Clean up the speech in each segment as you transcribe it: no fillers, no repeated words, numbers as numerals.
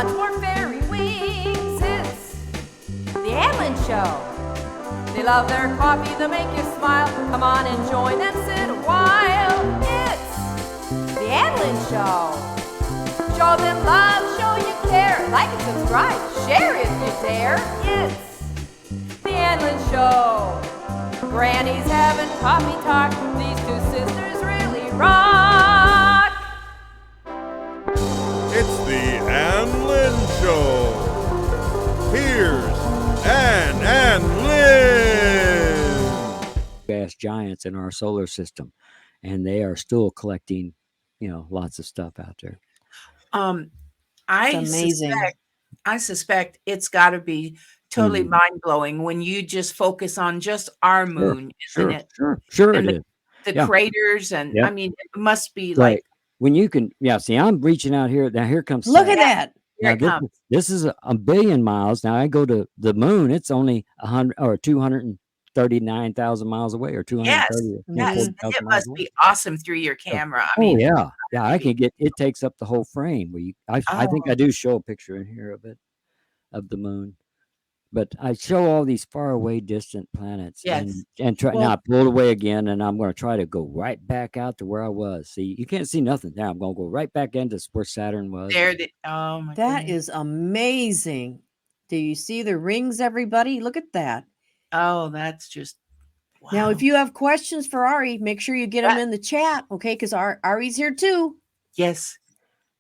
wants more fairy wings. It's the Anlin Show. They love their coffee, they make you smile. Come on and join and sit a while. It's the Anlin Show. Show them love, show you care. Like and subscribe, share if you dare. It's the Anlin Show. Granny's having coffee talk. These two sisters really rock. It's the Anlin Show. Here's Ann and Lynn. Gas giants in our solar system, and they are still collecting, lots of stuff out there. I suspect it's got to be totally mind-blowing when you just focus on just our moon, isn't it? Sure and it is. The craters, and I mean, it must be right. like when you can. Yeah, see, I'm reaching out here. Now here comes. Look at that. Now, this is a billion miles. Now I go to the moon. It's only 100 or 239,000 miles away, or 230. Yes, it must be awesome through your camera. I mean, yeah. I can get. It takes up the whole frame. I think I do show a picture in here of it, of the moon. But I show all these far away, distant planets. Yes. And try now. I pulled away again, and I'm going to try to go right back out to where I was. See, you can't see nothing now. I'm going to go right back into where Saturn was. Oh my! That is amazing. Do you see the rings, everybody? Look at that. Oh, that's just. Wow. Now, if you have questions for Ari, make sure you get them in the chat, okay? Because Ari's here too. Yes.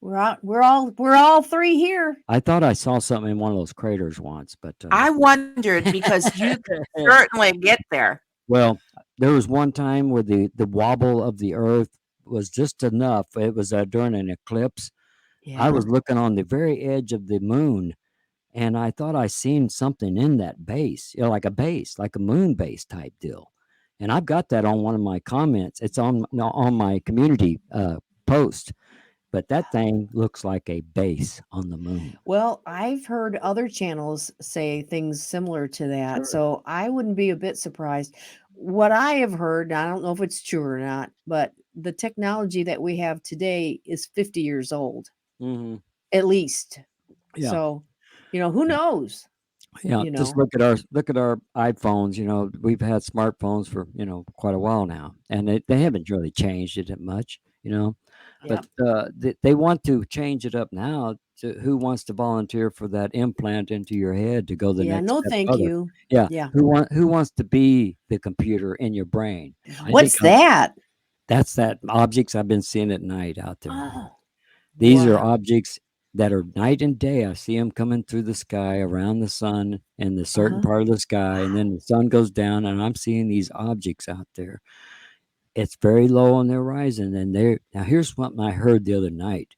We're all three here. I thought I saw something in one of those craters once, but I wondered because you could certainly get there. Well, there was one time where the wobble of the Earth was just enough. It was during an eclipse. Yeah. I was looking on the very edge of the moon, and I thought I seen something in that base, like a base, like a moon base type deal. And I've got that on one of my comments. It's on my community post. But that thing looks like a base on the moon. Well, I've heard other channels say things similar to that. Sure. So I wouldn't be a bit surprised. What I have heard, I don't know if it's true or not, but the technology that we have today is 50 years old, at least. Yeah. So, who knows? Yeah, just look at our iPhones. We've had smartphones for quite a while now, and they haven't really changed it that much. But they want to change it up now. To who wants to volunteer for that implant into your head to go the next step thank further? you. Yeah. Who wants to be the computer in your brain? What's that? That's that objects I've been seeing at night out there. Oh, These are objects that are night and day. I see them coming through the sky around the sun in the certain part of the sky, and then the sun goes down, and I'm seeing these objects out there. It's very low on the horizon, and now here's what I heard the other night.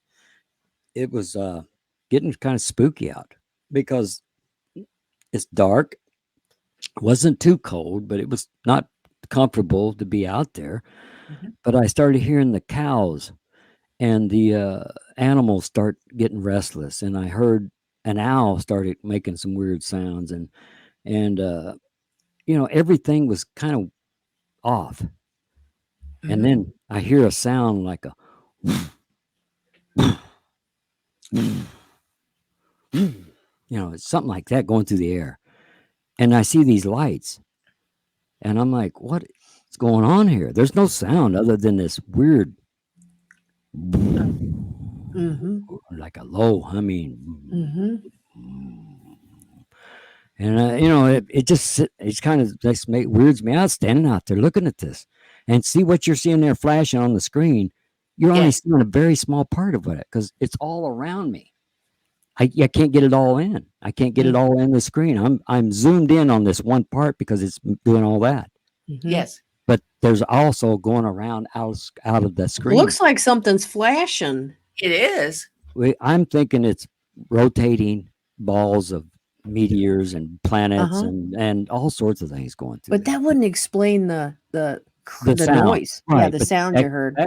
It was getting kind of spooky out because it's dark. It wasn't too cold, but it was not comfortable to be out there. But I started hearing the cows and the animals start getting restless, and I heard an owl started making some weird sounds, and everything was kind of off. And then I hear a sound like it's something like that going through the air. And I see these lights, and I'm like, what's going on here? There's no sound other than this weird, like a low humming. And it kind of just weirds me out standing out there looking at this. And see what you're seeing there flashing on the screen. You're only seeing a very small part of it because it's all around me. I can't get it all in. I can't get it all in the screen. I'm zoomed in on this one part because it's doing all that. Yes. But there's also going around out of the screen. Looks like something's flashing. It is. I'm thinking it's rotating balls of meteors and planets and all sorts of things going through. But that wouldn't explain the noise. Right, yeah, the sound you heard.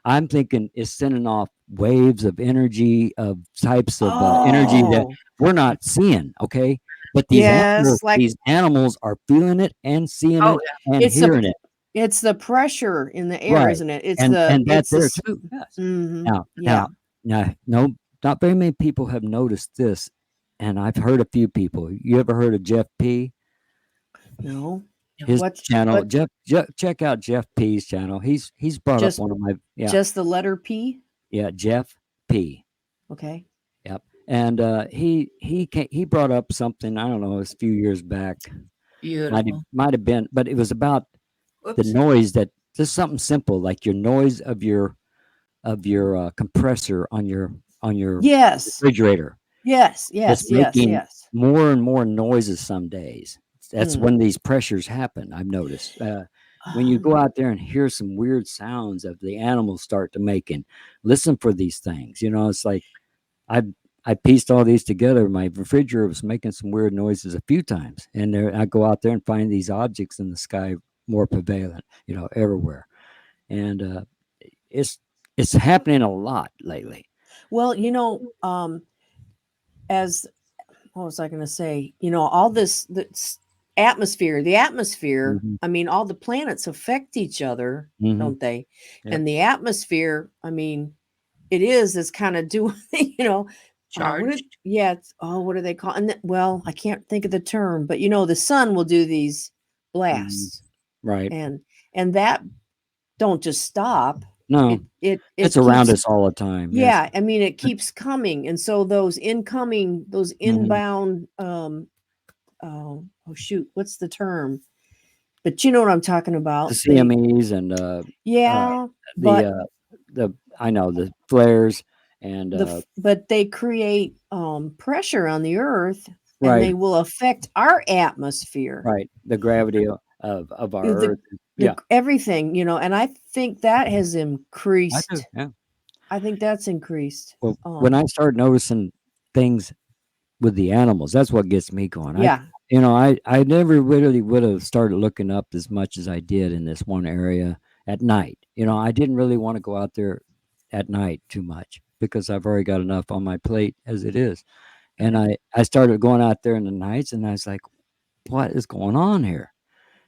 I'm thinking it's sending off waves of energy, of types of energy that we're not seeing. Okay, but these animals are feeling it and seeing it and hearing it. It's the pressure in the air, isn't it? It's and that's there too. Yes. Mm-hmm. Now, no, not very many people have noticed this, and I've heard a few people. You ever heard of Jeff P? No. His What's channel, what? Jeff, check out Jeff P's channel. He's brought up Just one of my just the letter P? Jeff P. Okay. Yep. And he brought up something, I don't know, it was a few years back. Beautiful. Might have been, but it was about the Whoops. noise, that just something simple like your noise of your compressor on your Yes. refrigerator. Yes. It's Yes. Yes. making Yes. more and more noises some days. That's Mm. when these pressures happen, I've noticed. When you go Um, out there and hear some weird sounds of the animals start to make, and listen for these things, it's like I pieced all these together. My refrigerator was making some weird noises a few times, and I go out there and find these objects in the sky more prevalent, everywhere, and it's happening a lot lately. well, as what was I going to say? All this atmosphere, the atmosphere. Mhm. I mean, all the planets affect each other, Mhm. don't they? Yep. And the atmosphere, I mean, is kind of doing, what Charged. what do they call? And well, I can't think of the term, but the sun will do these blasts, Right. and that don't just stop. No, It it's around keeps, us all the time. Yes. yeah, I mean, it keeps coming, and so those inbound, oh shoot, what's the term? But you know what I'm talking about. The CMEs and Yeah, I know the flares and but they create pressure on the earth, and right, they will affect our atmosphere, right, the gravity of our The- Earth. Yeah, everything, and I think that has I increased. do. Yeah. I think that's increased. Well, when I start noticing things with the animals, that's what gets me going. Yeah. I never really would have started looking up as much as I did in this one area at night. I didn't really want to go out there at night too much because I've already got enough on my plate as it is. And I started going out there in the nights, and I was like, what is going on here?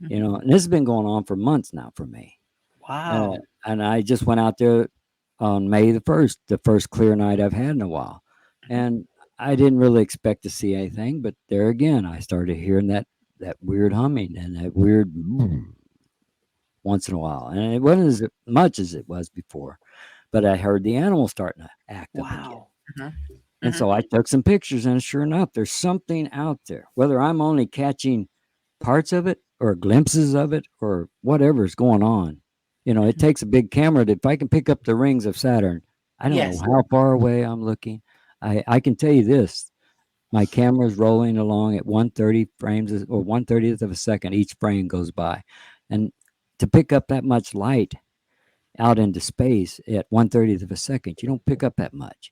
And this has been going on for months now for me. Wow. And I just went out there on May the 1st, the first clear night I've had in a while. And I didn't really expect to see anything, but there again, I started hearing that weird humming and that weird once in a while. And it wasn't as much as it was before, but I heard the animals starting to act up again. Wow. And so I took some pictures, and sure enough, there's something out there. Whether I'm only catching parts of it or glimpses of it or whatever's going on, it takes a big camera if I can pick up the rings of Saturn. I don't Yes. know how far away I'm looking. I can tell you this: my camera's rolling along at 130 frames or 1/30th of a second. Each frame goes by, and to pick up that much light out into space at 1/30th of a second, you don't pick up that much.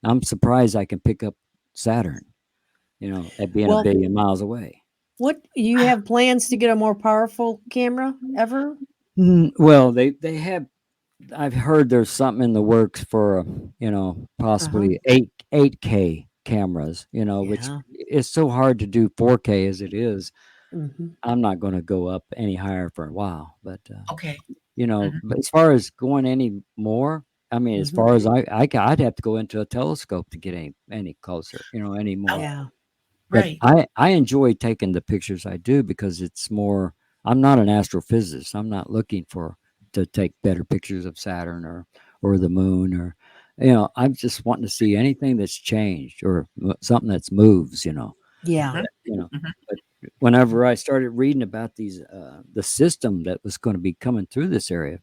I'm surprised I can pick up Saturn, at being Well- a billion miles away. What, you have plans to get a more powerful camera ever? Well, they have. I've heard there's something in the works for possibly 8K cameras. Which Yeah. is so hard to do 4K as it is. Mhm. I'm not going to go up any higher for a while, but Okay. but as far as going any more, I mean, as Mhm. far as I'd have to go into a telescope to get any closer, any more. Yeah. But Right. I enjoy taking the pictures I do because it's more. I'm not an astrophysicist. I'm not looking to take better pictures of Saturn or the moon or, I'm just wanting to see anything that's changed or something that's moves. Yeah. But whenever I started reading about these, the system that was going to be coming through this area,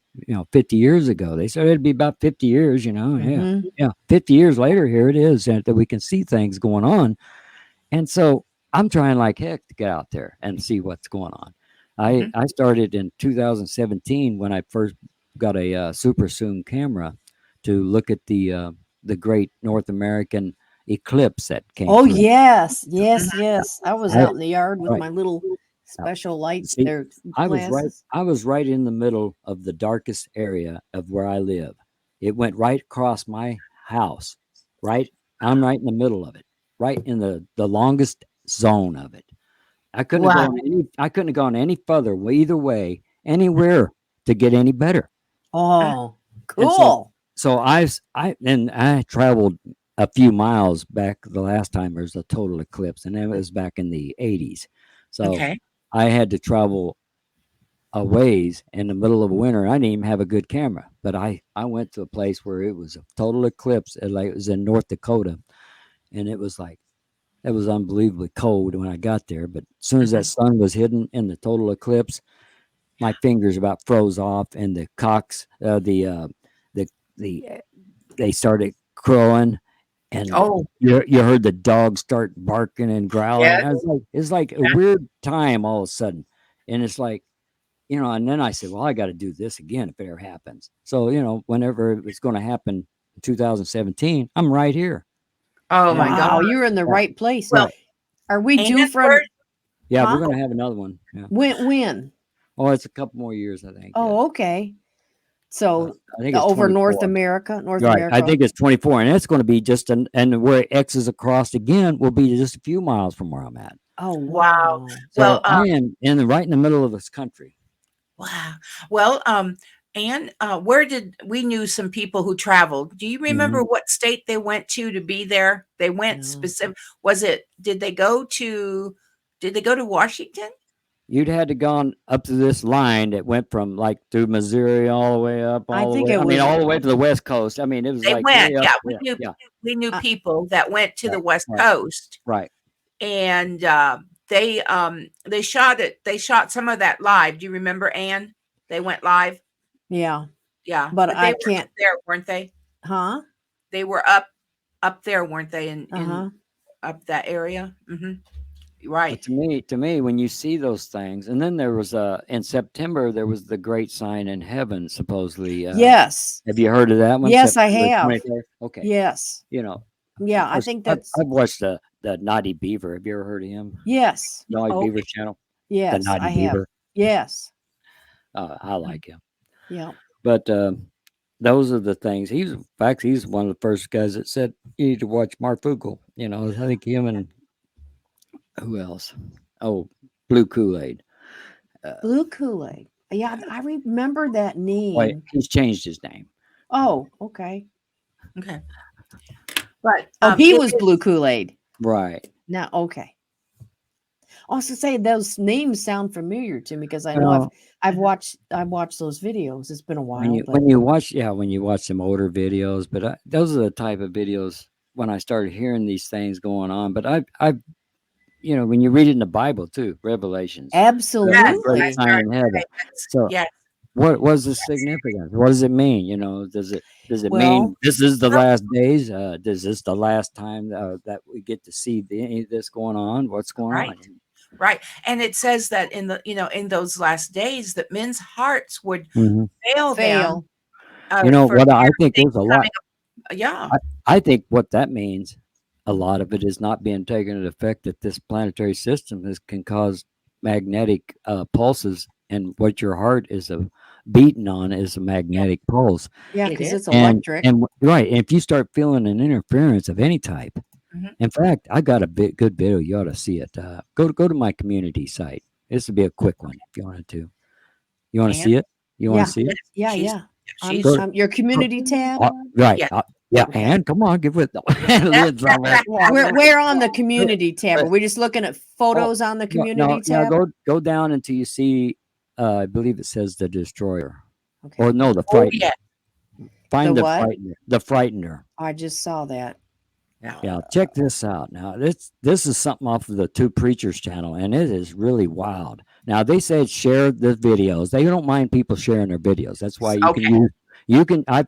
50 years ago, they said it'd be about 50 years. Mhm. Yeah, 50 years later, here it is, and that we can see things going on. And so I'm trying like heck to get out there and see what's going on. I started in 2017 when I first got a super zoom camera to look at the great North American eclipse that came. Oh, through. yes. Yes. I was out in the yard with Right. my little special lights See, there. I was glasses. right in the middle of the darkest area of where I live. It went right across my house. I'm right in the middle of it, right in the longest zone of it. I couldn't have gone any further either way, anywhere to get any better. Oh, And cool. So I traveled a few miles back the last time there was a total eclipse, and it was back in the 80s. So Okay. I had to travel a ways in the middle of winter. I didn't even have a good camera, but I went to a place where it was a total eclipse. It was in North Dakota, and it was unbelievably cold when I got there. But as soon as that sun was hidden in the total eclipse, my fingers about froze off, and the cocks, they started crowing, and Oh, you heard the dogs start barking and growling. yes. I was like, it's like a weird time all of a sudden, and it's like, and then I said, well, I got to do this again if it ever happens. So whenever it's going to happen in 2017, I'm right here. Oh my Yeah. Wow, God. you're in the right place. Well, Are we and due from where- Yeah, Huh? we're going to have another one. Yeah. when? Oh, it's a couple more years, I think. Oh, okay. So I think it's over 24. North America, Right. I think it's 24, and it's going to be just and where it X's across again will be just a few miles from where I'm at. Oh, Wow. wow. So Well, I am right in the middle of this country. wow. Well, Anne, we knew some people who traveled. Do you remember what state they went to be there? They went No. specific. Did they go to Washington? You'd had to gone up to this line that went from like through Missouri all the way up, I all the think way. it I mean, was- all the way to the West Coast. I mean, it was They like went. way up Yeah, there. we knew Uh, people that went to the West right. Coast, Right. and they shot it. They shot some of that live. Do you remember, Anne? They went live. Yeah. Yeah, But they I were can't- up there, weren't they? Huh? They were up there, weren't they? In Uh-huh. up that area. But Right. to me, when you see those things, and then there was in September there was the Great Sign in Heaven, supposedly. Yes. Have you heard of that one? Yes, I September have. 23rd? Okay. Yes. Yeah, of I course, think that's I've watched the Naughty Beaver. Have you ever heard of him? yes. Naughty Oh, Beaver channel. yes, The Naughty I have. Beaver. Yes. I like him. Yeah. But those are the things. He's one of the first guys that said you need to watch Marfugel. I think him and who else? Oh, Blue Kool-Aid. Blue Kool-Aid. Yeah, I remember that name. Wait, he's changed his name. Oh, okay. Okay. But He it was is- Blue Kool-Aid. Right. Now, okay. Also, say those names sound familiar to me because I know I've watched those videos. It's been a while. When you watch some older videos, but those are the type of videos when I started hearing these things going on. But I've when you read it in the Bible too, Revelations, absolutely. great sign in heaven. So Yes. what was the significance? What does it mean? Does it Well- mean this is the last days? Is this the last time that we get to see any of this going on? What's going Right. on? Right. And it says that in those last days that men's hearts would Mhm. fail them. What I think there's a lot. Yeah. I think what that means, a lot of it is not being taken into effect that this planetary system can cause magnetic pulses, and what your heart is beating on is a magnetic pulse. Yeah, It because is. it's And, electric. and right, and if you start feeling an interference of any type, Mhm. in fact, I got a good video. You ought to see it. Go to my community site. This would be a quick one if you wanted to. You want to And- see it? You want Yeah. to see it? Yeah, She's- yeah. she's- Good. Your community tab. Right. Yeah. Yeah. Okay. And come on, give it. Lynn's on that. We're on the community tab. Are we just looking at photos on the community tab? Go down until you see. I believe it says the destroyer, Okay. or no, the Oh, frightener. yeah. Find The the what? frightener. The frightener. I just saw that. Yeah, check this out. Now, this is something off of the Two Preachers channel, and it is really wild. Now, they said share the videos. They don't mind people sharing their videos. That's why you Okay. can use. You can. I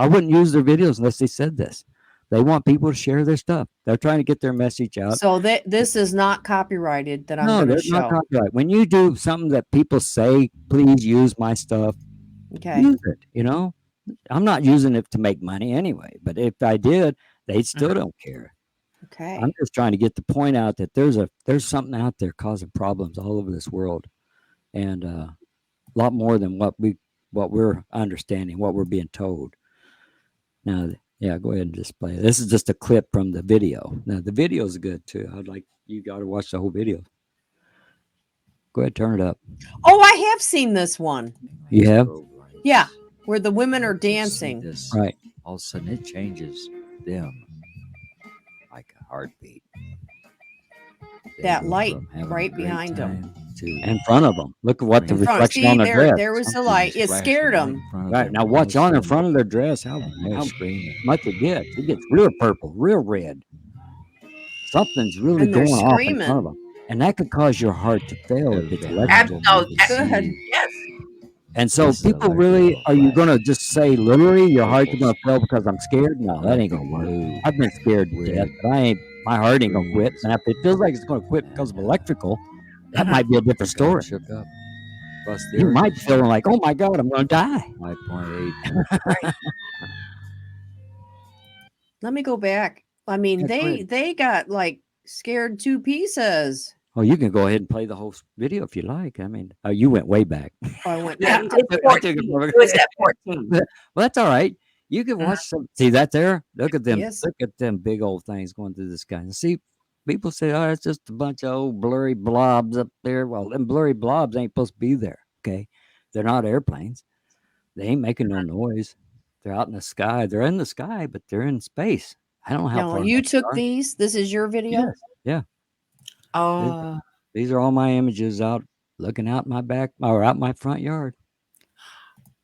wouldn't use their videos unless they said this. They want people to share their stuff. They're trying to get their message out. So this is not copyrighted that I'm No, going to there's not show. copyright. When you do something that people say, please use my stuff. Okay. Use it. I'm not using it to make money anyway. But if I did, they still don't care. Okay. I'm just trying to get the point out that there's something out there causing problems all over this world, and a lot more than what we're understanding, what we're being told. Now, yeah, go ahead and display it. This is just a clip from the video. Now, the video is good too. You got to watch the whole video. Go ahead, turn it up. Oh, I have seen this one. You have? Yeah, where the women are dancing. Right. All of a sudden, it changes them. heartbeat. They That go light from having a right great behind 'em. time to In front of them. Look at what the In front. reflection See, on their dress. there was the something light. is It scared flashing right in them. front of Right them, now, and watch they're on in screaming, front of their dress how and they're screaming. much it gets. It gets real purple, real red. Something's really And they're going off in front screaming. of them, and that could cause your heart to fail if it's Behind electrical. them, you can Good. see Yes. And so, this is people really, electrical are you going to flashing. just say literally your heart's Purples, going to fail because I'm scared? No, that ain't electric going to work. blue, I've been scared to death, red, but I ain't. My heart ain't going to quit. greens, And if it feels like it's going to quit because of and electrical, that Mhm. might be a different God story. shook up. Plus the You earth might be was feeling shaking. like, oh my God, I'm going to die. 5.8. Let me go back. I mean, Yeah, go they ahead. they got like scared to pieces. Oh, you can go ahead and play the whole video if you like. I mean, you went way back. I went Yeah, back. it's 14. It was at 14. Well, that's all right. You can watch some. See that there? Look at them. Yes. Look at them big old things going through the sky. And see, people say, "Oh, it's just a bunch of old blurry blobs up there." Well, them blurry blobs ain't supposed to be there. Okay, they're not airplanes. They ain't making no noise. They're out in the sky. They're in the sky, but they're in space. I don't know how Now far you up they took are. these. This is your video. Yes. Yeah. Oh, These are all my images out looking out my back or out my front yard.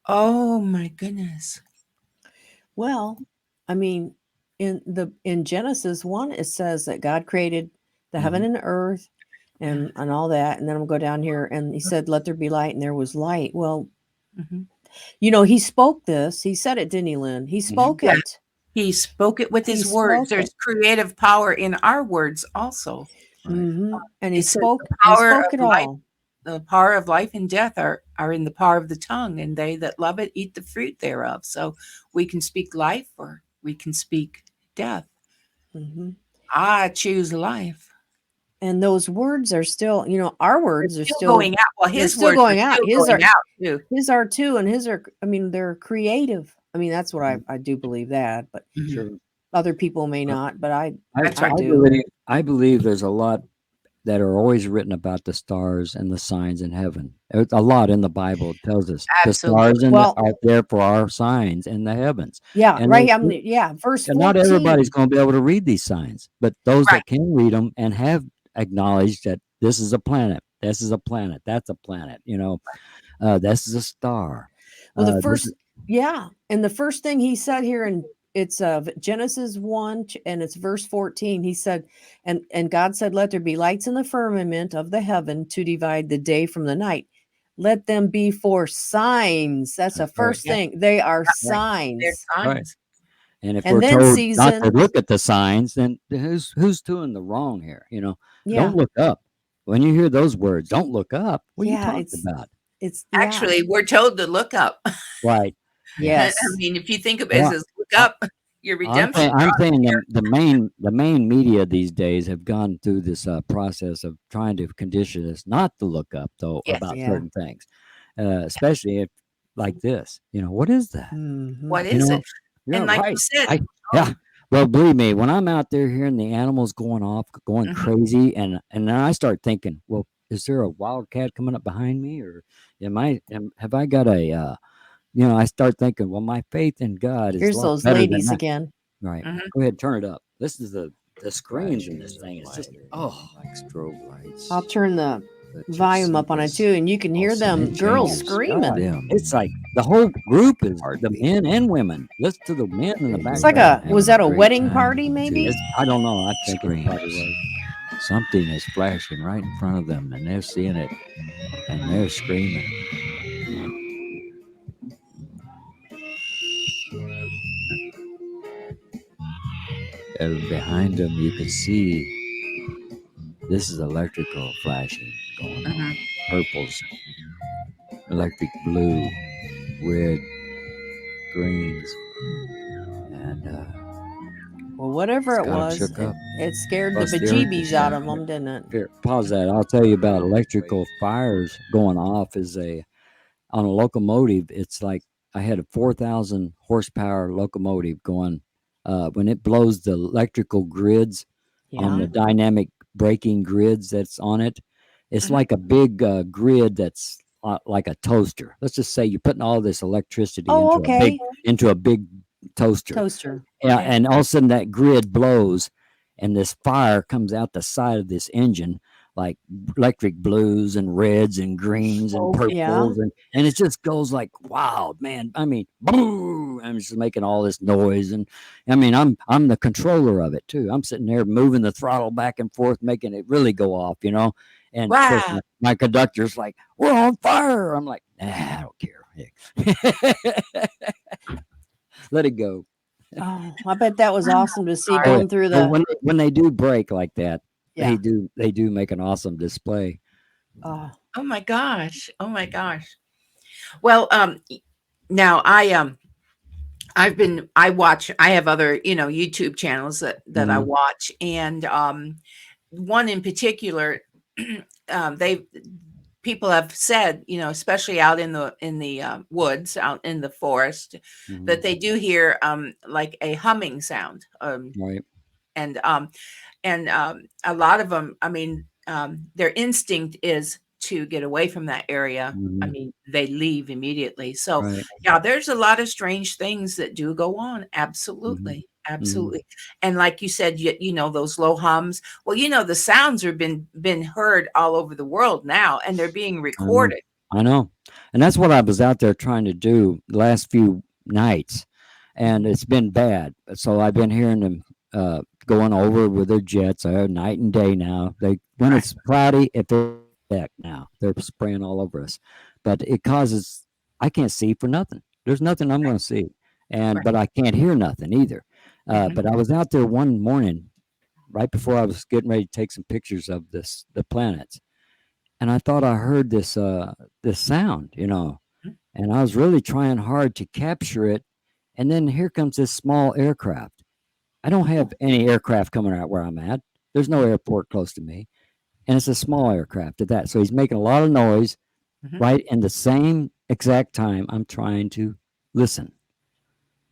oh my goodness. Well, I mean, in Genesis 1, it says that God created the heaven and the earth and all that. And then I'm gonna go down here and he said, let there be light, and there was light. Well, Mhm. you know, he spoke this. He said it, didn't he, Lynn? He spoke Yeah. it. He spoke it with He his words. spoke There's it. creative power in our words also. Right. And he It says spoke the power it of life, all. the power of life and death are in the power of the tongue, and they that love it eat the fruit thereof. So we can speak life or we can speak death. hmm I choose life. And those words are still, you know, our words are Still still going out. Well, they're his still words going are out. still His going are out too. his are too, and his are. I mean, they're creative. I mean, that's what I do believe that, but Mhm. Sure. other people may not. But That's I right. do. I believe there's a lot that are always written about the stars and the signs in heaven. There's a lot in the Bible tells us the stars Absolutely. Well, are there for our signs in the heavens. yeah, And right. they- I mean, yeah, verse and not 14. everybody's going to be able to read these signs, but those Right. that can read them and have acknowledged that this is a planet, this is a planet, that's a planet, this is a star. Well, the this first, is- yeah, and the first thing he said here in it's Genesis 1 and it's verse 14. He said, and God said, let there be lights in the firmament of the heaven to divide the day from the night. Let them be for signs. That's the That's right. first thing. They are They're signs. signs. and if And we're then told not to seasons. look at the signs, then who's doing the wrong here? Yeah, Don't look up. When you hear those words, don't look up. What are you Yeah, talking it's- about? it's Actually, we're told to look up. Right. yes. I mean, if you think of it Well, as look up, your redemption. I'm draws saying near. the main media these days have gone through this process of trying to condition us not to look up though Yes. about Yeah. certain things, especially if like this. What is that? Mhm. What You is know, it? Yeah, And like right. you said, Yeah. Well, believe me, when I'm out there hearing the animals going off, going Mhm. crazy, and then I start thinking, well, is there a wildcat coming up behind me, or have I got a I start thinking, well, my faith in God is Here's a lot those better than ladies that. again. Right. Mhm. Go ahead, turn it up. This is the screens in Flashing this the thing. It's just light like strobe lights. I'll turn the Let your volume up on it seekers too, and you can hear also them change girls God. screaming. Them. it's like the whole group is the Heartbeat. men and women. Listen to the men in the They back. It's like Having was that a great wedding time party to maybe? I don't know. I think it screams. probably was. Something is flashing right in front of them, and they're seeing it, and they're screaming. And behind them, you can see this is electrical flashing going on. Mhm. Purples, electric blue, red, greens, and Well, whatever it got 'em was, shook up. it scared the Plus the earth bejeebies is out of shaking. them, didn't it? Here, pause that. I'll tell you about electrical fires going off. On a locomotive. It's like I had a 4,000 horsepower locomotive going. When it blows the electrical grids on the dynamic braking grids that's on it, it's Mhm. like a big grid that's like a toaster. Let's just say you're putting all this electricity Oh, into a big toaster. Toaster. Yeah, Okay. and all of a sudden that grid blows, and this fire comes out the side of this engine, like electric blues and reds and greens and Oh, purples, yeah. and it just goes like wild, man. I mean, boom! I'm just making all this noise, and I mean, I'm the controller of it too. I'm sitting there moving the throttle back and forth, making it really go off, you know. And of course, Wow. my conductor's like, "We're on fire." I'm like, "Nah, I don't care. Let it go." Oh, I bet that was awesome to see Sorry. going through But the. when they do break like that, Yeah. they do make an awesome display. Oh, Oh my gosh. Oh my gosh. Well, now I have other, YouTube channels that I Mhm. watch, and one in particular, they people have said, especially out in the woods, out in the forest, that Mhm. they do hear like a humming sound, Right. and a lot of them, I mean, their instinct is to get away from that area. I Mhm. mean, they leave immediately. So, Right. yeah, there's a lot of strange things that do go on. Mhm. Absolutely, Mhm. absolutely. And like you said, those low hums. Well, the sounds have been heard all over the world now, and they're being I know. recorded. I know. And that's what I was out there trying to do the last few nights, and Mhm. it's been bad. So I've been hearing them going over with their jets night and day now. When Right, it's cloudy, if they're back now, they're spraying all over us. But it causes I can't see for nothing. There's nothing I'm going to see, right. but I can't hear nothing either. Mhm. But I was out there one morning right before I was getting ready to take some pictures of the planets, and I thought I heard this sound, Mhm. and I was really trying hard to capture it. And then here comes this small aircraft. I don't have any aircraft coming out where I'm at. There's no airport close to me, and it's a small aircraft at that. So he's making a lot of noise Mhm. right in the same exact time I'm trying to listen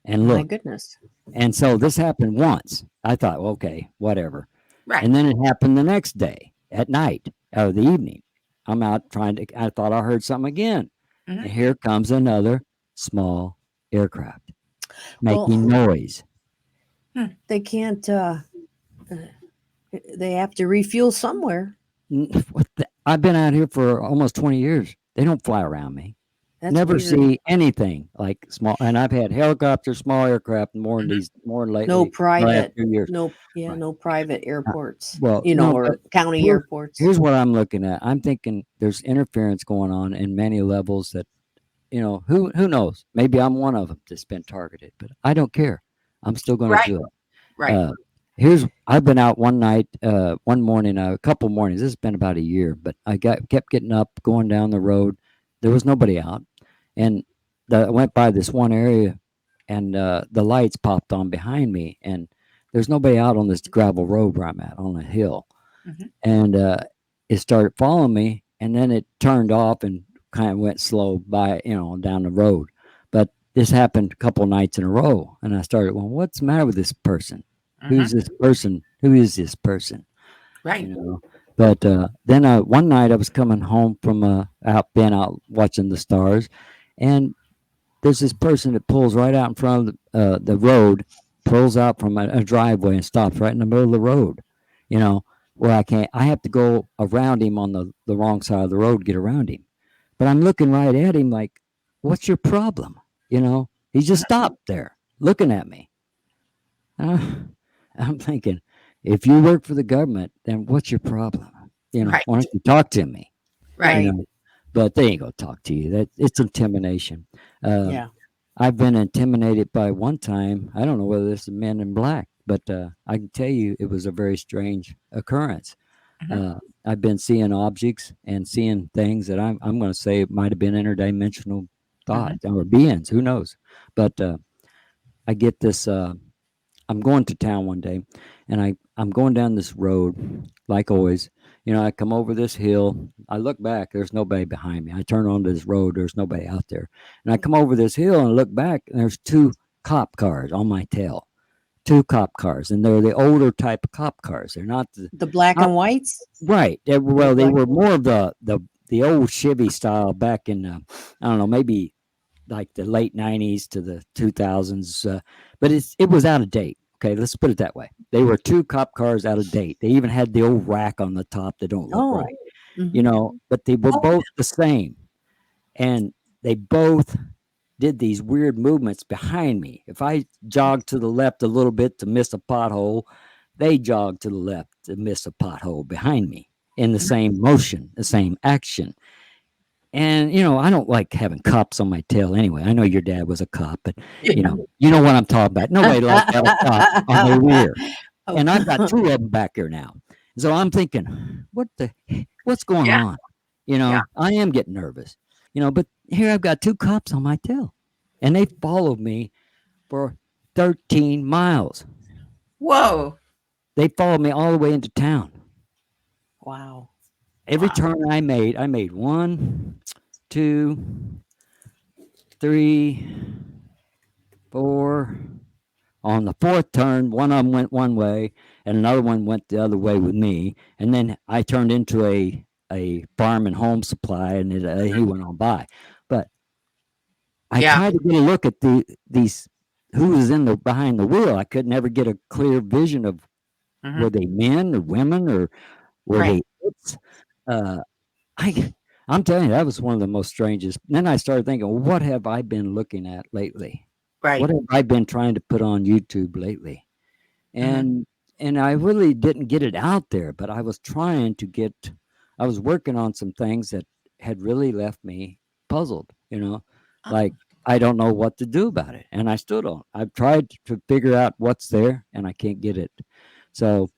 and my look. goodness. And so this happened once. I thought, okay, whatever. Right. And then it happened the next day at night or the evening. I'm out I thought I heard something again. Mhm. And here comes another small aircraft Well, making noise. they can't. They have to refuel somewhere. I've been out here for almost 20 years. They don't fly around me. That's Never weird. see anything like small. And I've had helicopters, small aircraft, more Mhm. lately. No the last private. 2 years. No, yeah, Right. no private airports. Well, no, Or but county here- airports. here's what I'm looking at. I'm thinking there's interference going on in many levels that, who knows? Maybe I'm one of them that's been targeted, but I don't care. I'm still going to Right. do it. Right. I've been out one night, one morning, a couple mornings. This has been about a year, but I kept getting up, going down the road. There was nobody out, and I went by this one area, and the lights popped on behind me, and there's nobody out on this gravel road where I'm at on a hill, Mhm. and it started following me, and then it turned off and kind of went slow by, down the road. But this happened a couple nights in a row, and I started, well, what's the matter with this person? Who's Mhm. this person? Who is this person? Right. But then one night I was coming home from being out watching the stars, and there's this person that pulls right out in front of the road, pulls out from a driveway and stops right in the middle of the road, where I have to go around him on the wrong side of the road, get around him. But I'm looking right at him like, what's your problem? He just stopped there looking at me. Uh, I'm thinking, if you work for the government, then what's your problem? Right. Why don't you talk to me? Right. But they ain't gonna talk to you. It's intimidation. Yeah. I've been intimidated by one time. I don't know whether this is Men in Black, but I can tell you it was a very strange occurrence. Mhm. I've been seeing objects and seeing things that I'm going to say it might have been interdimensional thought or beings. Who knows? But I get this. I'm going to town one day, and I'm going down this road like always. I come over this hill. I look back. There's nobody behind me. I turn onto this road. There's nobody out there. And I come over this hill and look back, and there's two cop cars on my tail. Two cop cars, and they're the older type of cop cars. They're not The black and whites. right. They black- were more of the old Chevy style back in I don't know, maybe like the late '90s to the 2000s. But it was out of date. okay, let's put it that way. They were 2 cop cars out of date. They even had the old rack on the top that don't look Oh. right, Mhm. you know, but they were both the same. And they both did these weird movements behind me. If I jogged to the left a little bit to miss a pothole, they jogged to the left to miss a pothole behind me in the same motion, the same action. And you know, I don't like having cops on my tail anyway. I know your dad was a cop, but you know what I'm talking about. Nobody likes to have a cop on their rear. Oh. And I've got 2 of them back here now. So I'm thinking, what's going Yeah. on? You know, Yeah. I am getting nervous. You know, but here I've got 2 cops on my tail. And they followed me for 13 miles. Whoa. They followed me all the way into town. Wow. Every Wow. turn I made 1, 2, 3, 4. On the 4th turn, one of them went one way, and another one went the other way with me. And then I turned into a farm and home supply, and he went on by. But I Yeah. tried to get a look at these who was behind the wheel. I could never get a clear vision of Mhm. were they men or women or were Right. they it's I'm telling you, that was one of the most strangest. Then I started thinking, well, what have I been looking at lately? Right. What have I been trying to put on YouTube lately? And I really didn't get it out there, but I was trying to I was working on some things that had really left me puzzled, you know, like I don't know what to do about it. And I still don't. I've tried to figure out what's there and I can't get it. So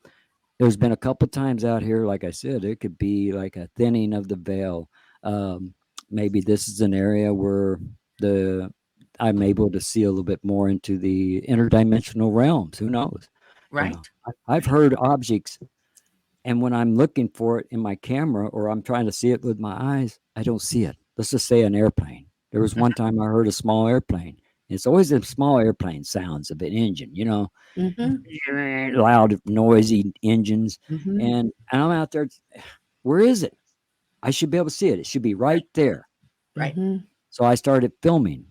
there's been a couple times out here, like I said, it could be like a thinning of the veil. Maybe this is an area where I'm able to see a little bit more into the interdimensional realms. Who knows? You Right. know, I've heard objects, and when I'm looking for it in my camera or I'm trying to see it with my eyes, I don't see it. Let's just say an airplane. There was one time I heard a small airplane. It's always the small airplane sounds of an engine, you know, Mhm. loud, noisy engines. Mhm. And I'm out there. Where is it? I should be able to see it. It should be right there. Right. Mhm. So I started filming.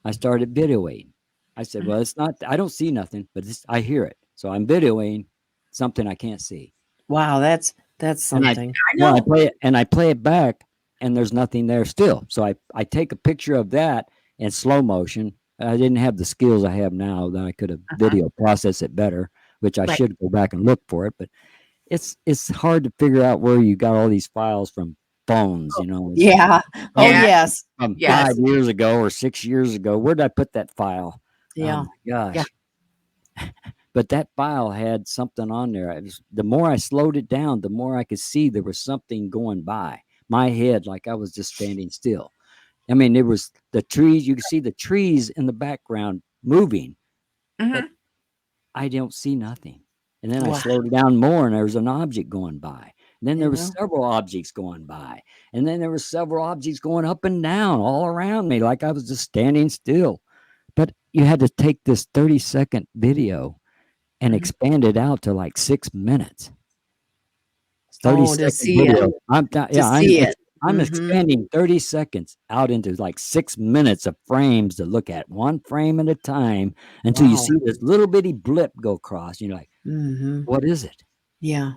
I started videoing. I said, Mhm. well, it's not, I don't see nothing, but I hear it. So I'm videoing something I can't see. Wow, that's And something. I Well, know. I play it back and there's nothing there still. So I take a picture of that in slow motion. I didn't have the skills I have now that I could have video process it better, which I Right. should go back and look for it. But it's hard to figure out where you got all these files from phones, you know. Yeah. Oh, Yeah. yes. From Yes. 5 years ago or 6 years ago. Where did I put that file? Yeah. Oh my gosh. But that file had something on there. The more I slowed it down, the more I could see there was something going by my head, like I was just standing still. I mean, there was the trees. You could see the trees in the background moving, Mhm. but I don't see nothing. And then I Wow. slowed it down more, and there was an object going by. And then there was Yeah. several objects going by, and then there were several objects going up and down all around me, like I was just standing still. But you had to take this 30-second video and Mhm. expand it out to like 6 minutes. Oh, to 30-second see it. video. I'm see it. I'm Mhm. expanding 30 seconds out into like 6 minutes of frames to look at, one frame at a time, until you Wow. see this little bitty blip go across. And you're like, Mhm. what is it? Yeah.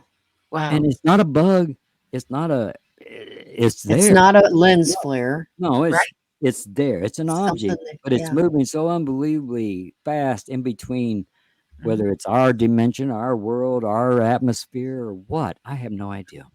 Wow. And it's not a bug. It's not it's there. It's not a lens flare. No, Right. it's there. It's an Something object, that- but it's yeah. moving so unbelievably fast in between, Mm-hmm. whether it's our dimension, our world, our atmosphere, or what. I have no idea.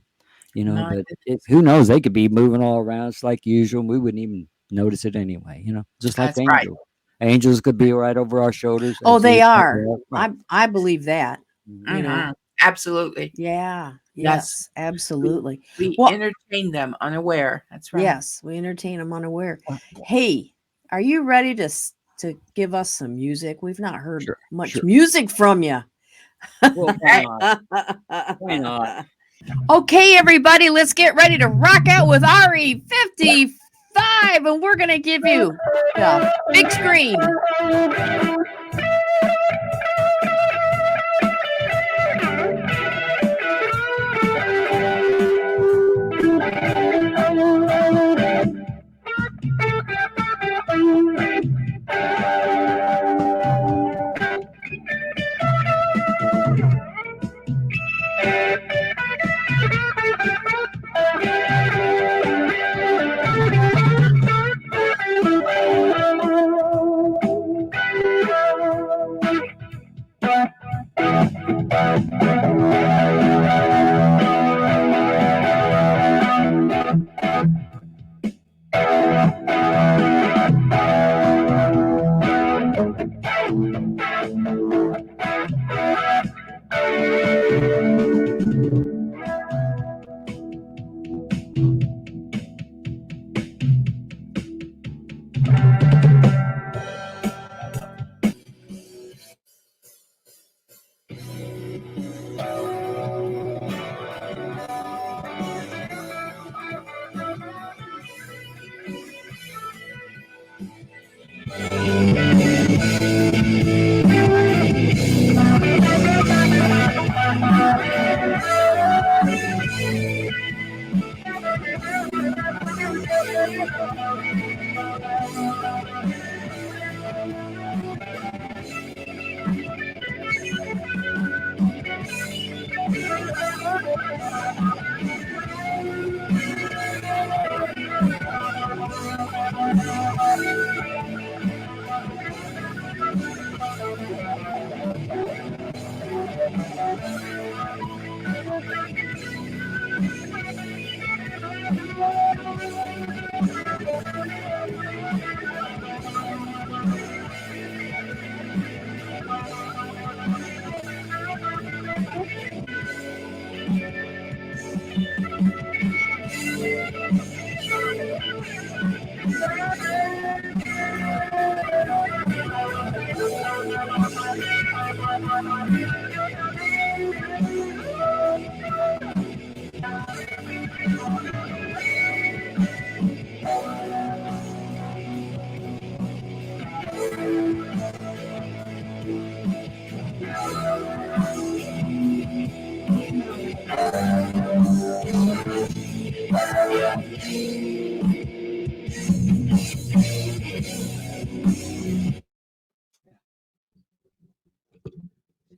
You know, My but who knows? They could be moving all around. It's like usual. And we wouldn't even notice it anyway. You know, just like That's right. angels. Angels could be right over our shoulders. Oh, as they we- are. Right. I believe that. Mhm. You know. Mhm. Absolutely. Yeah. Yes. Yes. Absolutely. We Well- entertain them unaware. That's right. Yes, we entertain them unaware. Hey, are you ready to give us some music? We've not heard Sure, much sure. music from you. Well, why not? Why not? Okay, everybody, let's get ready to rock out with RE55, and we're gonna give you the big screen.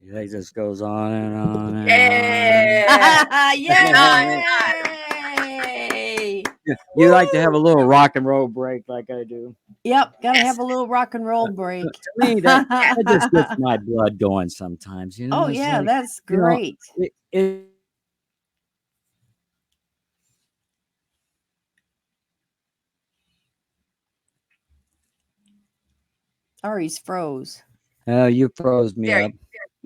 It just goes on and on and on. Yay! You like to have a little rock and roll break like I do. Yep, gotta Yes. have a little rock and roll break. To me, that just gets my blood going sometimes. You know. Oh It's yeah, like, that's you know, great. it Ari's froze. you froze me There up.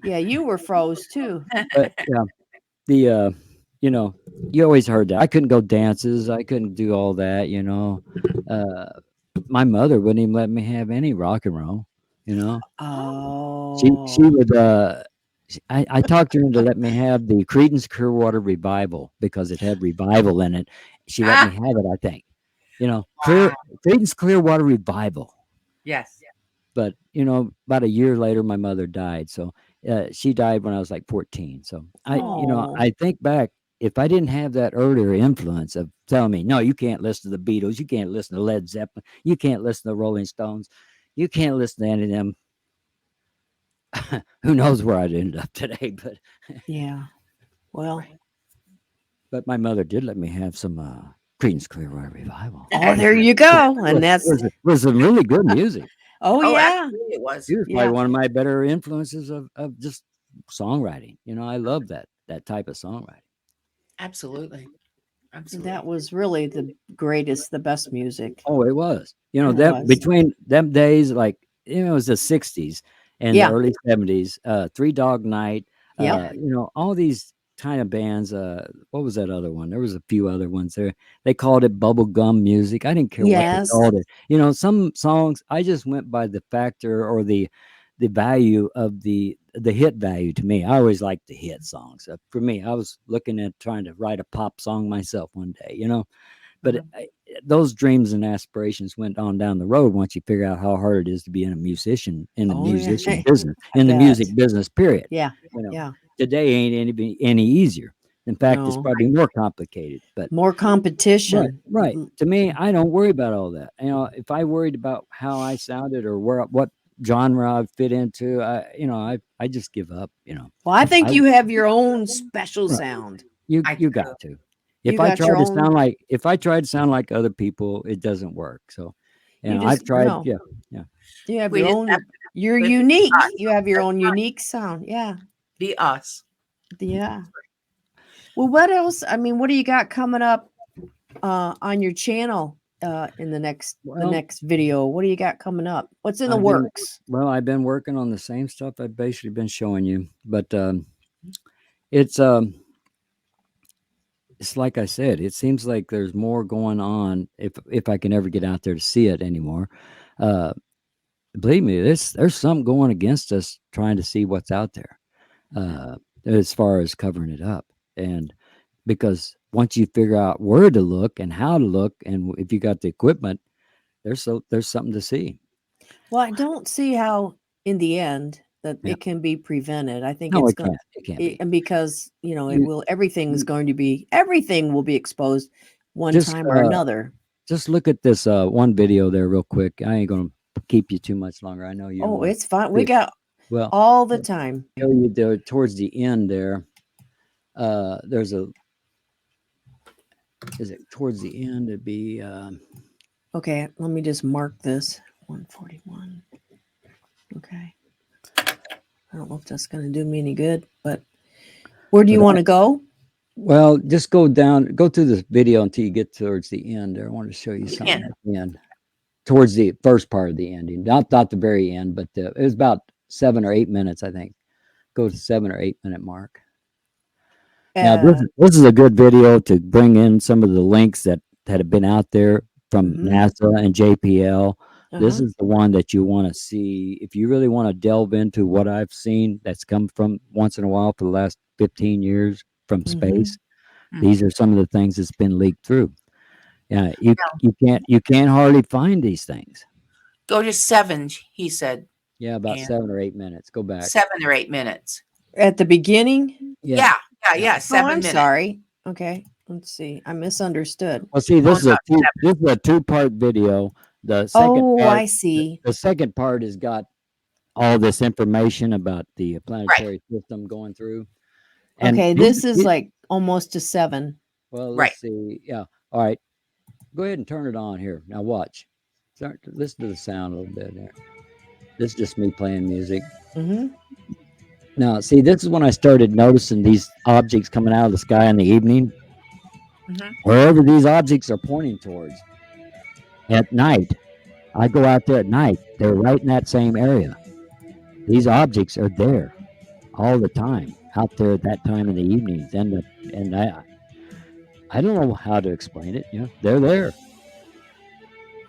Yeah, you were froze too. But yeah, the you know, you always heard that. I couldn't go dances. I couldn't do all that. You know, my mother wouldn't even let me have any rock and roll. You know, she Oh. would. I talked her into let me have the Creedence Clearwater Revival because it had revival in it. She let me have it. I think. You know, Creedence Clearwater Revival. Yes. But you know, about a year later, my mother died. So she died when I was like 14. So you know, Oh. I think back. If I didn't have that earlier influence of telling me, no, you can't listen to the Beatles, you can't listen to Led Zeppelin, you can't listen to the Rolling Stones, you can't listen to any of them. Who knows where I'd end up today? Yeah. Well. But my mother did let me have some Creedence Clearwater Revival. Oh, there you go. And that's was some really good music. oh yeah. Absolutely it was. She was probably Yeah. one of my better influences of just songwriting. You know, I love that type of songwriting. Absolutely. Absolutely. That was really the greatest, the best music. Oh, it was. You know, It that was. between them days, like you know, it was the 60s and Yeah. the early 70s, Three Dog Night, Yep. you know, all these kind of bands. What was that other one? There was a few other ones there. They called it bubblegum music. I didn't care what they Yes. called it. You know, some songs I just went by the factor or the value of the hit value to me. I always liked the hit songs. For me, I was looking at trying to write a pop song myself one day, you know. But those dreams and aspirations went on down the road once you figure out how hard it is to be in a musician in the Oh, yeah. musician business I in the music bet. business. Period. Yeah. You know, Yeah. today ain't any easier. In fact, it's No. probably more complicated. But More competition. right. Mm. To me, I don't worry about all that. You know, if I worried about how I sounded or what genre I fit into, I just give up. You know, Well, I think I- you have your own special Right. sound. you I you do. got to. You If I got try your to own- sound like other people, it doesn't work. So, you You know, I've just- tried. no. Yeah. You have We your just own. have You're live unique. us. You have your That's own right. unique sound. Yeah. Be us. Yeah. Well, what else? I mean, what do you got coming up on your channel in the next Well, video? What do you got coming up? What's in the I've been- works? Well, I've been working on the same stuff I've basically been showing you, but it's like I said, it seems like there's more going on. If I can ever get out there to see it anymore, believe me, there's something going against us trying to see what's out there, as far as covering it up. And because once you figure out where to look and how to look, and if you got the equipment, there's something to see. Well, I don't see how in the end that Yeah. it can be prevented. I think No, it's it going can't. It can't be. and because it You- will everything will be exposed one Just, time or another. just look at this one video there real quick. I ain't gonna keep you too much longer. I know you. Oh, wanna it's fine. We see it. got Well, all the time. show you there towards the end there. There's a. Is it towards the end? It'd be. Okay, let me just mark this 141. Okay. I don't know if that's going to do me any good, but where do you But want to go? Well, just go through this video until you get towards the end there. I wanted to show you You something can. at the end. Towards the first part of the ending. Not the very end, but it was about 7 or 8 minutes, I think. Go to 7 or 8 minute mark. Now, this is a good video to bring in some of the links that have been out there from Mhm. NASA and JPL. This Uh-huh. is the one that you want to see. If you really want to delve into what I've seen that's come from once in a while for the last 15 years from Mhm. space, Mhm. these are some of the things that's been leaked through. Yeah, you Yeah. you can't hardly find these things. Go to 7, he said. Yeah, about Yeah. 7 or 8 minutes. Go back. 7 or 8 minutes. At the beginning? Yeah. Yeah, Oh, 7 I'm minutes. sorry. Okay, let's see. I misunderstood. Well, see, Oh, no, this is a two-part video. The second Oh, part, I see. the second part has got all this information about the Right. planetary system going through. And Okay, these- this is like almost to 7. well, Right. let's see. Yeah. All right. Go ahead and turn it on here. Now watch. Start to listen to the sound a little bit there. This is just me playing music. Mm-hmm. Now, see, this is when I started noticing these objects coming out of the sky in the evening. Mhm. Wherever these objects are pointing towards at night, I go out there at night. They're right in that same area. These objects are there all the time, out there at that time in the evenings, and I don't know how to explain it. You know, they're there.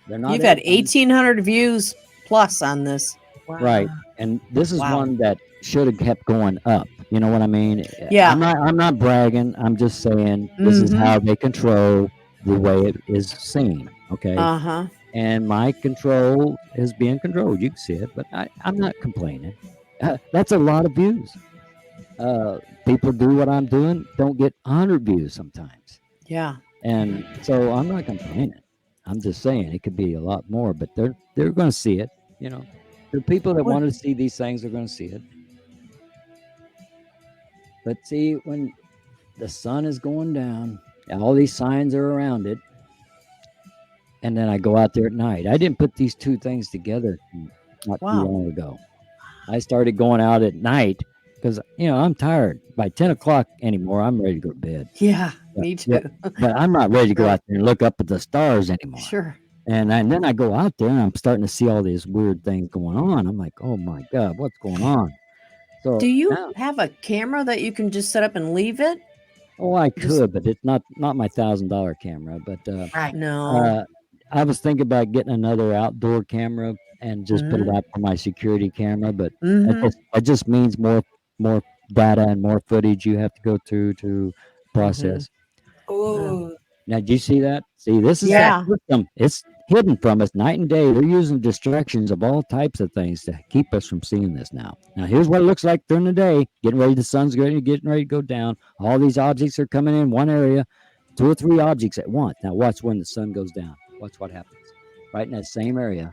They're not. You've had every time. 1,800 views plus on this. Right. Wow. And this is Wow. one that should have kept going up. You know what I mean? Yeah. I'm not bragging. I'm just saying this is Mhm. how they control the way it is seen. Okay. Uh-huh. And my control is being controlled. You can see it, but I'm not complaining. That's a lot of views. People do what I'm doing, don't get 100 views sometimes. Yeah. And so I'm not complaining. I'm just saying it could be a lot more, but they're going to see it. You know, the people that Well- want to see these things are going to see it. But see, when the sun is going down, and all these signs are around it, and then I go out there at night. I didn't put these two things together not Wow. too long ago. I started going out at night because, you know, I'm tired. By 10 o'clock anymore, I'm ready to go to bed. Yeah, Yeah, me too. yeah. But I'm not ready to go Right. out there and look up at the stars anymore. Sure. And then I go out there and I'm starting to see all these weird things going on. I'm like, oh my God, what's going on? So Do you now, have a camera that you can just set up and leave it? oh, I just- could, but it's not my $1,000 camera. But Right. No. I was thinking about getting another outdoor camera and just put it Mhm. out for my security camera. But Mhm. that just means more data and more footage you have to go through to process. Ooh. Now, do you see that? See, this is Yeah. that system. It's hidden from us night and day. They're using distractions of all types of things to keep us from seeing this now. Now, here's what it looks like during the day. Getting ready, the sun's getting ready to go down. All these objects are coming in one area, 2 or 3 objects at once. Now, watch when the sun goes down. Watch what happens. Right in that same area.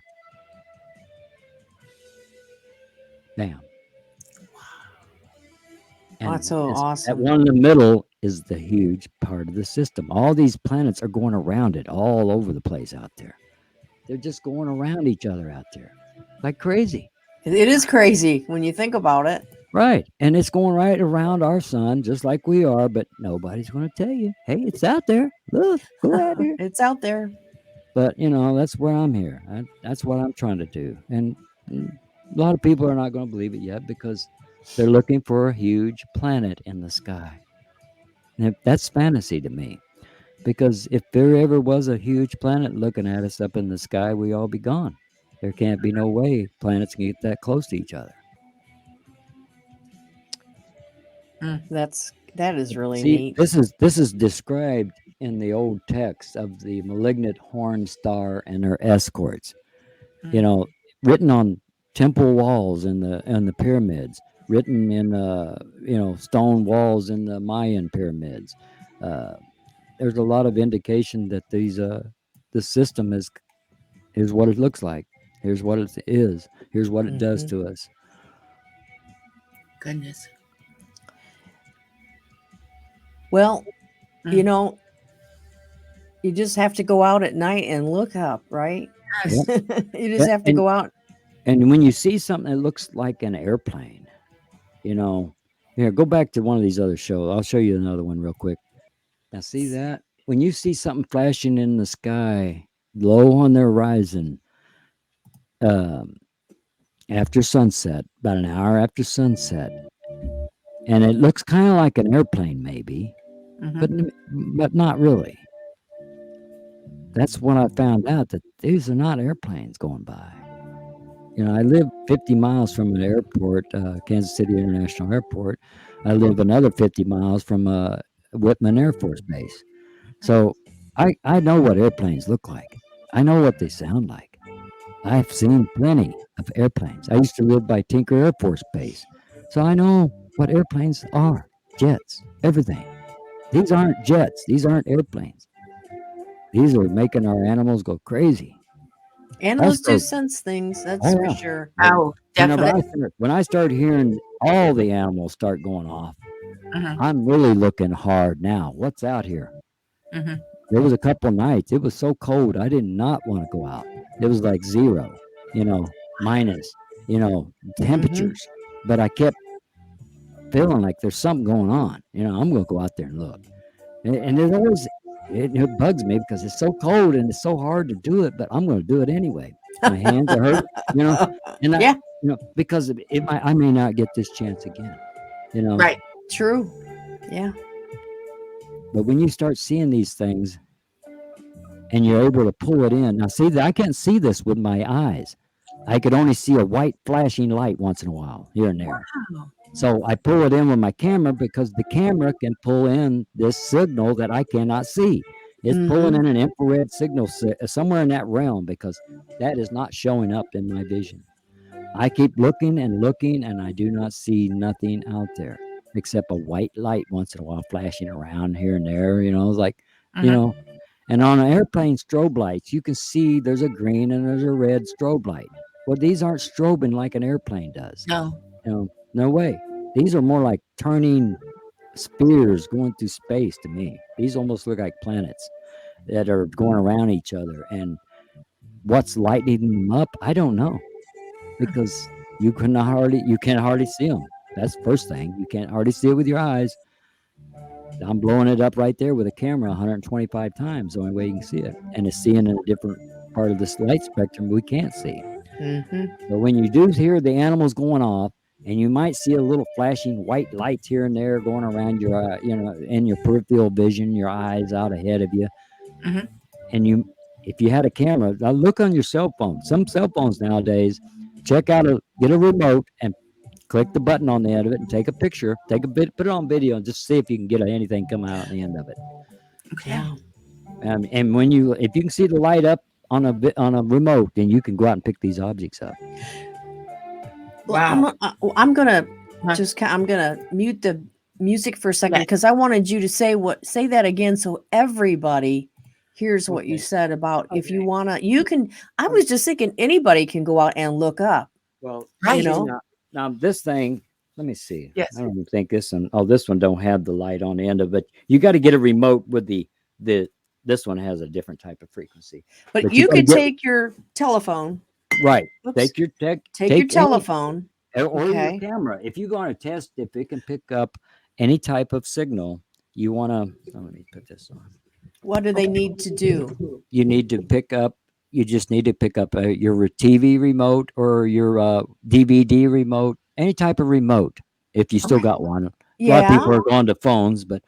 Bam. And That's so that awesome. one in the middle is the huge part of the system. All these planets are going around it all over the place out there. They're just going around each other out there like crazy. It is crazy when you think about it. Right. And it's going right around our sun just like we are, but nobody's going to tell you, hey, it's out there. Look, go out here. It's out there. But, you know, that's where I'm here. That's what I'm trying to do. And a lot of people are not going to believe it yet because they're looking for a huge planet in the sky. And that's fantasy to me. Because if there ever was a huge planet looking at us up in the sky, we all be gone. There can't be no way planets can get that close to each other. That is really See, neat. this is described in the old text of the malignant horn star and her escorts. You know, written on temple walls in the pyramids, written in stone walls in the Mayan pyramids. There's a lot of indication that this the system is. Here's what it looks like. Here's what it is. Here's what it does to us. Goodness. Well, you Mm. know, you just have to go out at night and look up, right? Yes. You just have to And- go out. And when you see something that looks like an airplane, you know, here, go back to one of these other shows. I'll show you another one real quick. Now, see that? When you see something flashing in the sky, low on the horizon, after sunset, about an hour after sunset, and it looks kind of like an airplane, maybe, Mhm. but not really. That's when I found out that these are not airplanes going by. You know, I live 50 miles from an airport, Kansas City International Airport. I live another 50 miles from Whitman Air Force Base. So I know what airplanes look like. I know what they sound like. I've seen plenty of airplanes. I used to live by Tinker Air Force Base. So I know what airplanes are, jets, everything. These aren't jets. These aren't airplanes. These are making our animals go crazy. Animals do Also- sense things, that's Oh, for yeah. sure. Oh, definitely. When I start hearing all the animals start going off, Mhm. I'm really looking hard now. What's out here? Mhm. There was a couple nights. It was so cold. I did not want to go out. It was like 0, minus, temperatures. But I kept feeling like there's something going on. I'm going to go out there and look. And it always, it bugs me because it's so cold and it's so hard to do it, but I'm going to do it anyway. My hands are hurt, and Yeah. because I may not get this chance again, Right. True. Yeah. But when you start seeing these things and you're able to pull it in, now see that I can't see this with my eyes. I could only see a white flashing light once in a while here and there. Wow. So I pull it in with my camera because the camera can pull in this signal that I cannot see. It's pulling in an infrared signal somewhere in that realm because that is not showing up in my vision. I keep looking and looking and I do not see nothing out there except a white light once in a while flashing around here and there. It's like, Mhm. and on an airplane strobe lights, you can see there's a green and there's a red strobe light. Well, these aren't strobing like an airplane does. No. No way. These are more like turning spheres going through space to me. These almost look like planets that are going around each other. And what's lighting them up, I don't know, because you can't hardly see them. That's the first thing. You can't hardly see it with your eyes. I'm blowing it up right there with a camera 125 times, the only way you can see it. And it's seeing in a different part of this light spectrum we can't see. But when you do hear the animals going off, and you might see a little flashing white lights here and there going around your, in your peripheral vision, your eyes out ahead of you. Mhm. And if you had a camera, now look on your cell phone. Some cell phones nowadays, get a remote and click the button on the end of it and take a picture, put it on video, and just see if you can get anything come out at the end of it. Okay. Yeah. And if you can see the light up on a remote, then you can go out and pick these objects up. Well, I'm gonna Huh. I'm gonna mute the music for a second Right. because I wanted you to say that again so everybody hears what you Okay. said about if you wanna you can. I was just thinking anybody can go out and look up. Well, Right. Now this thing, let me see. Yes. I don't even think this one. Oh, this one don't have the light on the end of it. You got to get a remote with this one has a different type of frequency. But But you you gotta could get- take your telephone. Right. Oops. Take your Take any- your telephone. or Okay. your camera. If you go on a test, if it can pick up any type of signal, you want to. Let me put this on. What do they need to do? You need to pick up. You just need to pick up your TV remote or your DVD remote, any type of remote. If you still got one, a lot of people Yeah. are going to phones, but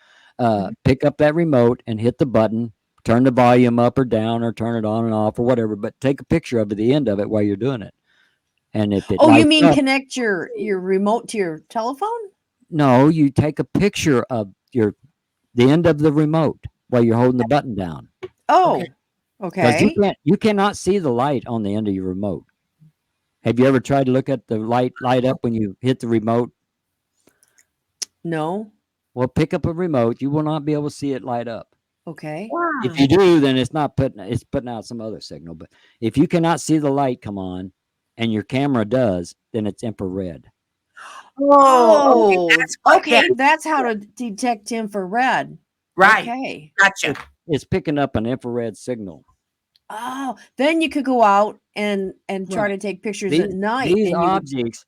pick up that remote and hit the button. Turn the volume up or down, or turn it on and off, or whatever. But take a picture of the end of it while you're doing it. And if it Oh, you lights mean up- connect your remote to your telephone? No, you take a picture of the end of the remote while you're holding the button down. Oh, Because okay. you cannot see the light on the end of your remote. Have you ever tried to look at the light up when you hit the remote? No. Well, pick up a remote. You will not be able to see it light up. Okay. If you do, then it's putting out some other signal. But if you cannot see the light come on and your camera does, then it's infrared. Oh, okay, Oh, that's what okay. that- That's how to detect infrared. right. Okay. Gotcha. It's picking up an infrared signal. Oh, then you could go out and try Right. to take pictures at night. These and you would, objects,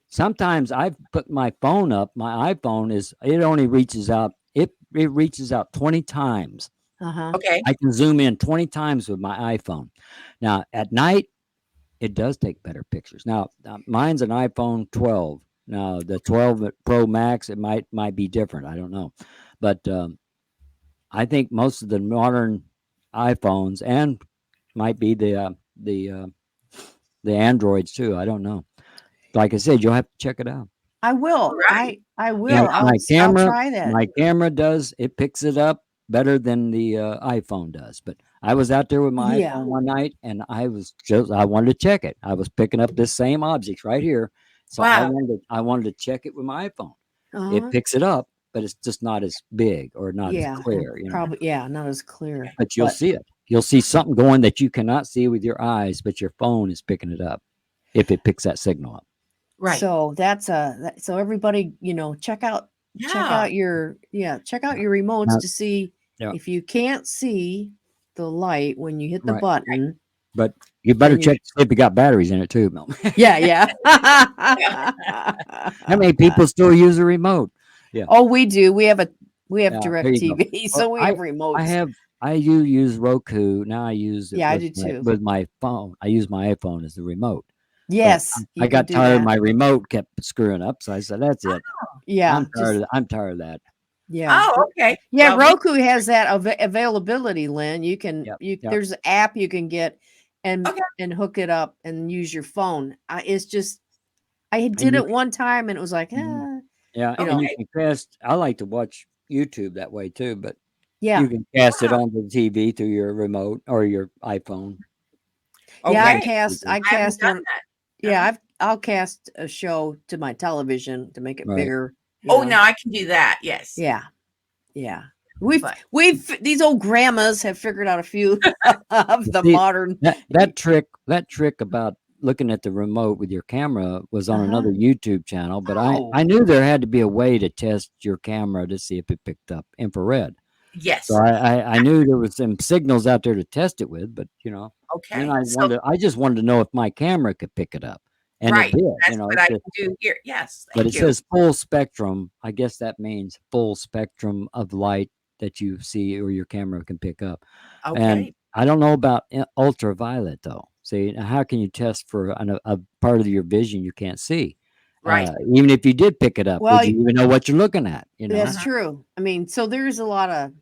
sometimes I've put my phone up. My iPhone it only reaches out. It reaches out 20 times. uh-huh. Okay. I can zoom in 20 times with my iPhone. Now at night, it does take better pictures. Now mine's an iPhone 12. Now the 12 Pro Max, it might be different. I don't know, but I think most of the modern iPhones and might be the Androids too. I don't know. Like I said, you'll have to check it out. I will. Right. I will. Yeah, I'll, my I'll camera- try that. My camera picks it up better than the iPhone does. But I was out there with my Yeah. iPhone one night, and I wanted to check it. I was picking up this same objects right here, so Wow. I wanted to check it with my iPhone. Uh-huh. It picks it up, but it's just not as big or not Yeah, as clear. You know, Probably, yeah, not as clear. but you'll see it. You'll see something going that you cannot see with your eyes, but your phone is picking it up if it picks that signal up. Right. So that's so everybody, check out Yeah. your remotes Now- to see Yeah. if you can't see the light when you hit the Right. button. But you better And you- check to see if you got batteries in it too, Mel. Yeah, yeah. How many people still use a remote? Oh, we do. We have Yeah, direct there you go. TV, so Well, we have remotes. I do use Roku. Now I use it Yeah, I with do too. with my phone. I use my iPhone as the remote. But Yes, you I can got do tired of that. my remote kept screwing up, so I said, that's it. Yeah, I'm tired of that. yeah. Oh, okay. Yeah, Well, Roku has that availability, Lynn. You can Yep. there's an app you can get and Okay. and hook it up and use your phone. It's just I did you it one time and it was like, Mhm. Yeah, You and you know. can cast. I like to watch YouTube that way too, but yeah. you can cast it Wow. onto the TV through your remote or your iPhone. Yeah, I Okay. cast I haven't cast done one. that. Yeah, I'll cast a show to my television to make it Right. bigger. you Oh, know. now I can do that. Yes. Yeah. Yeah. But- We've these old grandmas have figured out a few of the See, modern That trick about looking at the remote with your camera was on Uh-huh. another YouTube channel, but Oh. I knew there had to be a way to test your camera to see if it picked up infrared. Yes. So I knew there was some signals out there to test it with, but Okay. then I So, just wanted to know if my camera could pick it up, and right. it did. That's what I can do here. Yes. but Thank it you. says full spectrum. I guess that means full spectrum of light that you see or your camera can pick up. Okay. And I don't know about ultraviolet though. See, how can you test for a part of your vision you can't see? Right. Even if you did pick it up, Well, would you even know what you're looking at? That's Uh-huh. true. I mean, so there's a lot of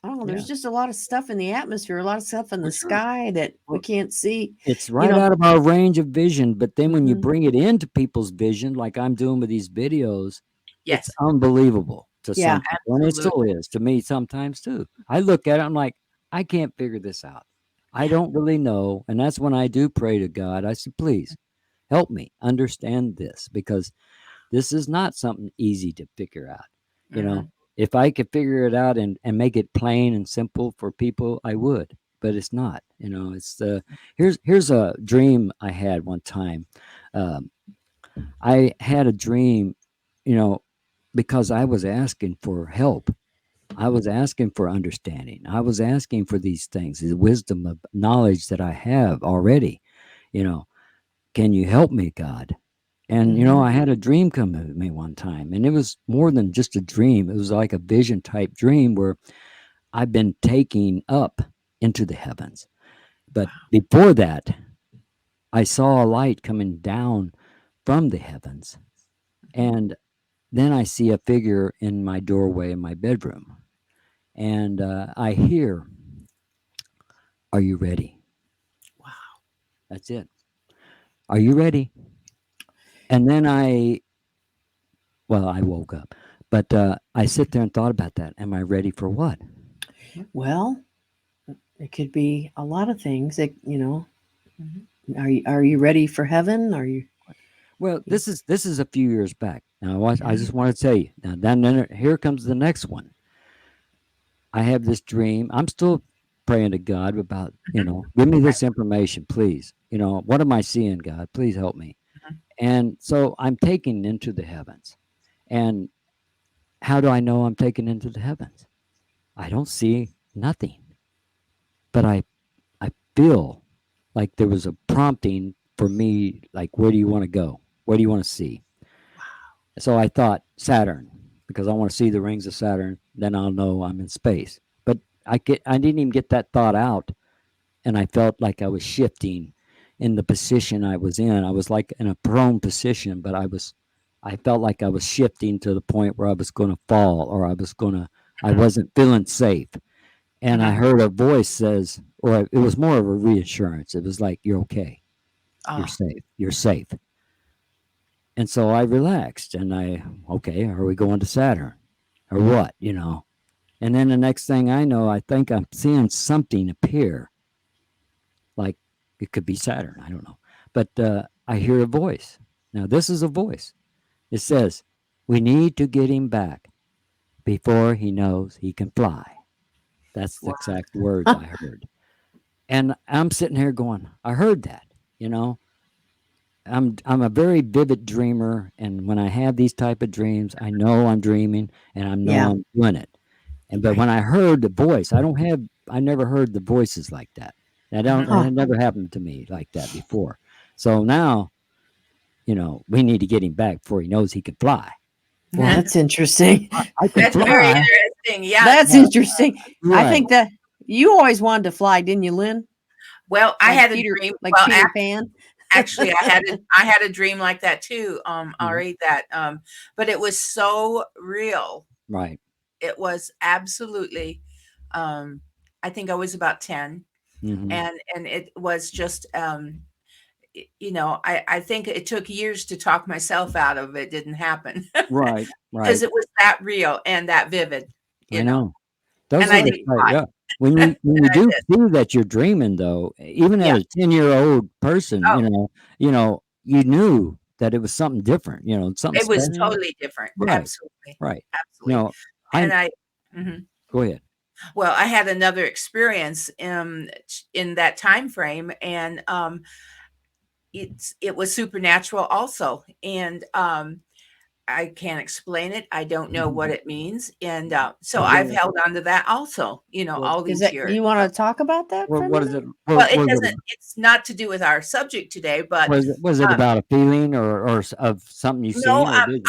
I don't know, there's Yeah. just a lot of stuff in the atmosphere, a lot of stuff in the For sure. sky that we Well, can't see. It's right know- out of our range of vision. But then when you Mhm. bring it into people's vision, like I'm doing with these videos, Yes. it's unbelievable to Yeah. some people. And it still is to me sometimes too. I look at it, I'm like, I can't figure this out. I don't really know. And that's when I do pray to God. I said, please help me understand this, because this is not something easy to figure out. You know, if I could figure it out and make it plain and simple for people, I would, but it's not. It's here's a dream I had one time. I had a dream, because I was asking for help. I was asking for understanding. I was asking for these things, the wisdom of knowledge that I have already. Can you help me, God? And I had a dream come to me one time, and it was more than just a dream. It was like a vision type dream where I've been taken up into the heavens. But before that, I saw a light coming down from the heavens. And then I see a figure in my doorway in my bedroom. And I hear, "Are you ready?" Wow. That's it. "Are you ready?" And then I woke up. But I sit there and thought about that. Am I ready for what? Well, it could be a lot of things. Mhm. Are you ready for heaven? Are you Well, this is a few years back. Now, I just want to tell you. Now, then here comes the next one. I have this dream. I'm still praying to God about, give me this information, please. What am I seeing, God? Please help me. Mhm. And so I'm taken into the heavens. And how do I know I'm taken into the heavens? I don't see nothing, but I feel like there was a prompting for me, like, where do you want to go? Where do you want to see? So I thought Saturn, because I want to see the rings of Saturn. Then I'll know I'm in space. But I didn't even get that thought out, and I felt like I was shifting in the position I was in. I was like in a prone position, but I felt like I was shifting to the point where I was going to fall, or I wasn't feeling safe. And I Mhm. heard a voice says, or it was more of a reassurance. It was like, you're okay. You're Oh, safe. You're safe. And so I relaxed and okay, are we going to Saturn or what, And then the next thing I know, I think I'm seeing something appear. Like it could be Saturn. I don't know. But I hear a voice. Now, this is a voice. It says, we need to get him back before he knows he can fly. That's the wow. exact words I heard. And I'm sitting here going, I heard that, you know. I'm a very vivid dreamer, and when I have these type of dreams, I know I'm dreaming and I know Yeah. I'm doing it. But when Right. I heard the voice, I never heard the voices like that. Mhm. Huh. That had never happened to me like that before. So now, we need to get him back before he knows he can fly. Well, that's interesting. I can That's very fly. interesting. Yeah. That's Yeah, interesting. I right. think that you always wanted to fly, didn't you, Lynn? Well, I had a dream. Like Well, Peter Pan. actually, I had a dream like that too, Mhm. Ari, that, but it was so real. Right. It was absolutely, um, I think I was about 10, Hmm. and it was just, I think it took years to talk myself out of it. Didn't happen Right. because Right. it was that real and that vivid, I know. Those and are I the didn't type, cry. yeah. When And you I do did. see that you're dreaming though, even Yeah. as a 10-year-old person, Oh, you knew that it was something different, something it was special. Mhm. totally different. Right. Absolutely. Right. You Absolutely. know, I And I mhm. go ahead. Well, I had another experience, in that time frame, and, it was supernatural also, and, I can't explain it. I don't know what it means, and, so I've Well, held on to that also, well, all Is these that years. you want to talk about that for a what is minute? it? Well, it Was it? doesn't it's not to do with our subject today, but, Was it um, about a feeling or of something you no, seen or vision?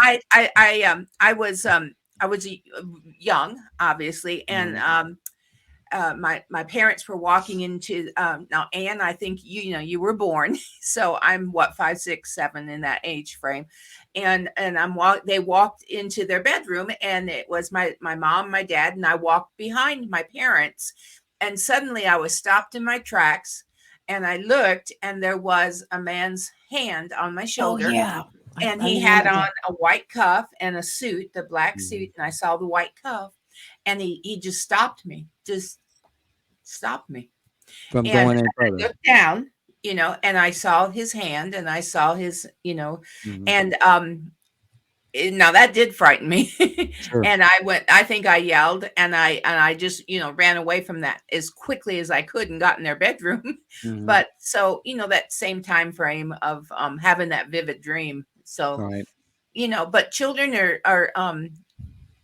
I was, young, obviously, and, Mhm. my parents were walking into now Anne, I think you were born, so I'm what 5, 6, 7 in that age frame, and they walked into their bedroom, and it was my mom, my dad, and I walked behind my parents, and suddenly I was stopped in my tracks, and I looked, and there was a man's hand on my Oh shoulder, yeah. and I he had remember on that. a white cuff and a suit, the black suit, Mhm. and I saw the white cuff, and he just stopped me, just stopped me. From And going any I further. looked down, and I saw his hand and I saw his, Mhm. and now that did frighten me. Sure. And I think I yelled and I just, ran away from that as quickly as I could and got in their bedroom. Mhm. But so, that same time frame of having that vivid dream. So, Right. but children are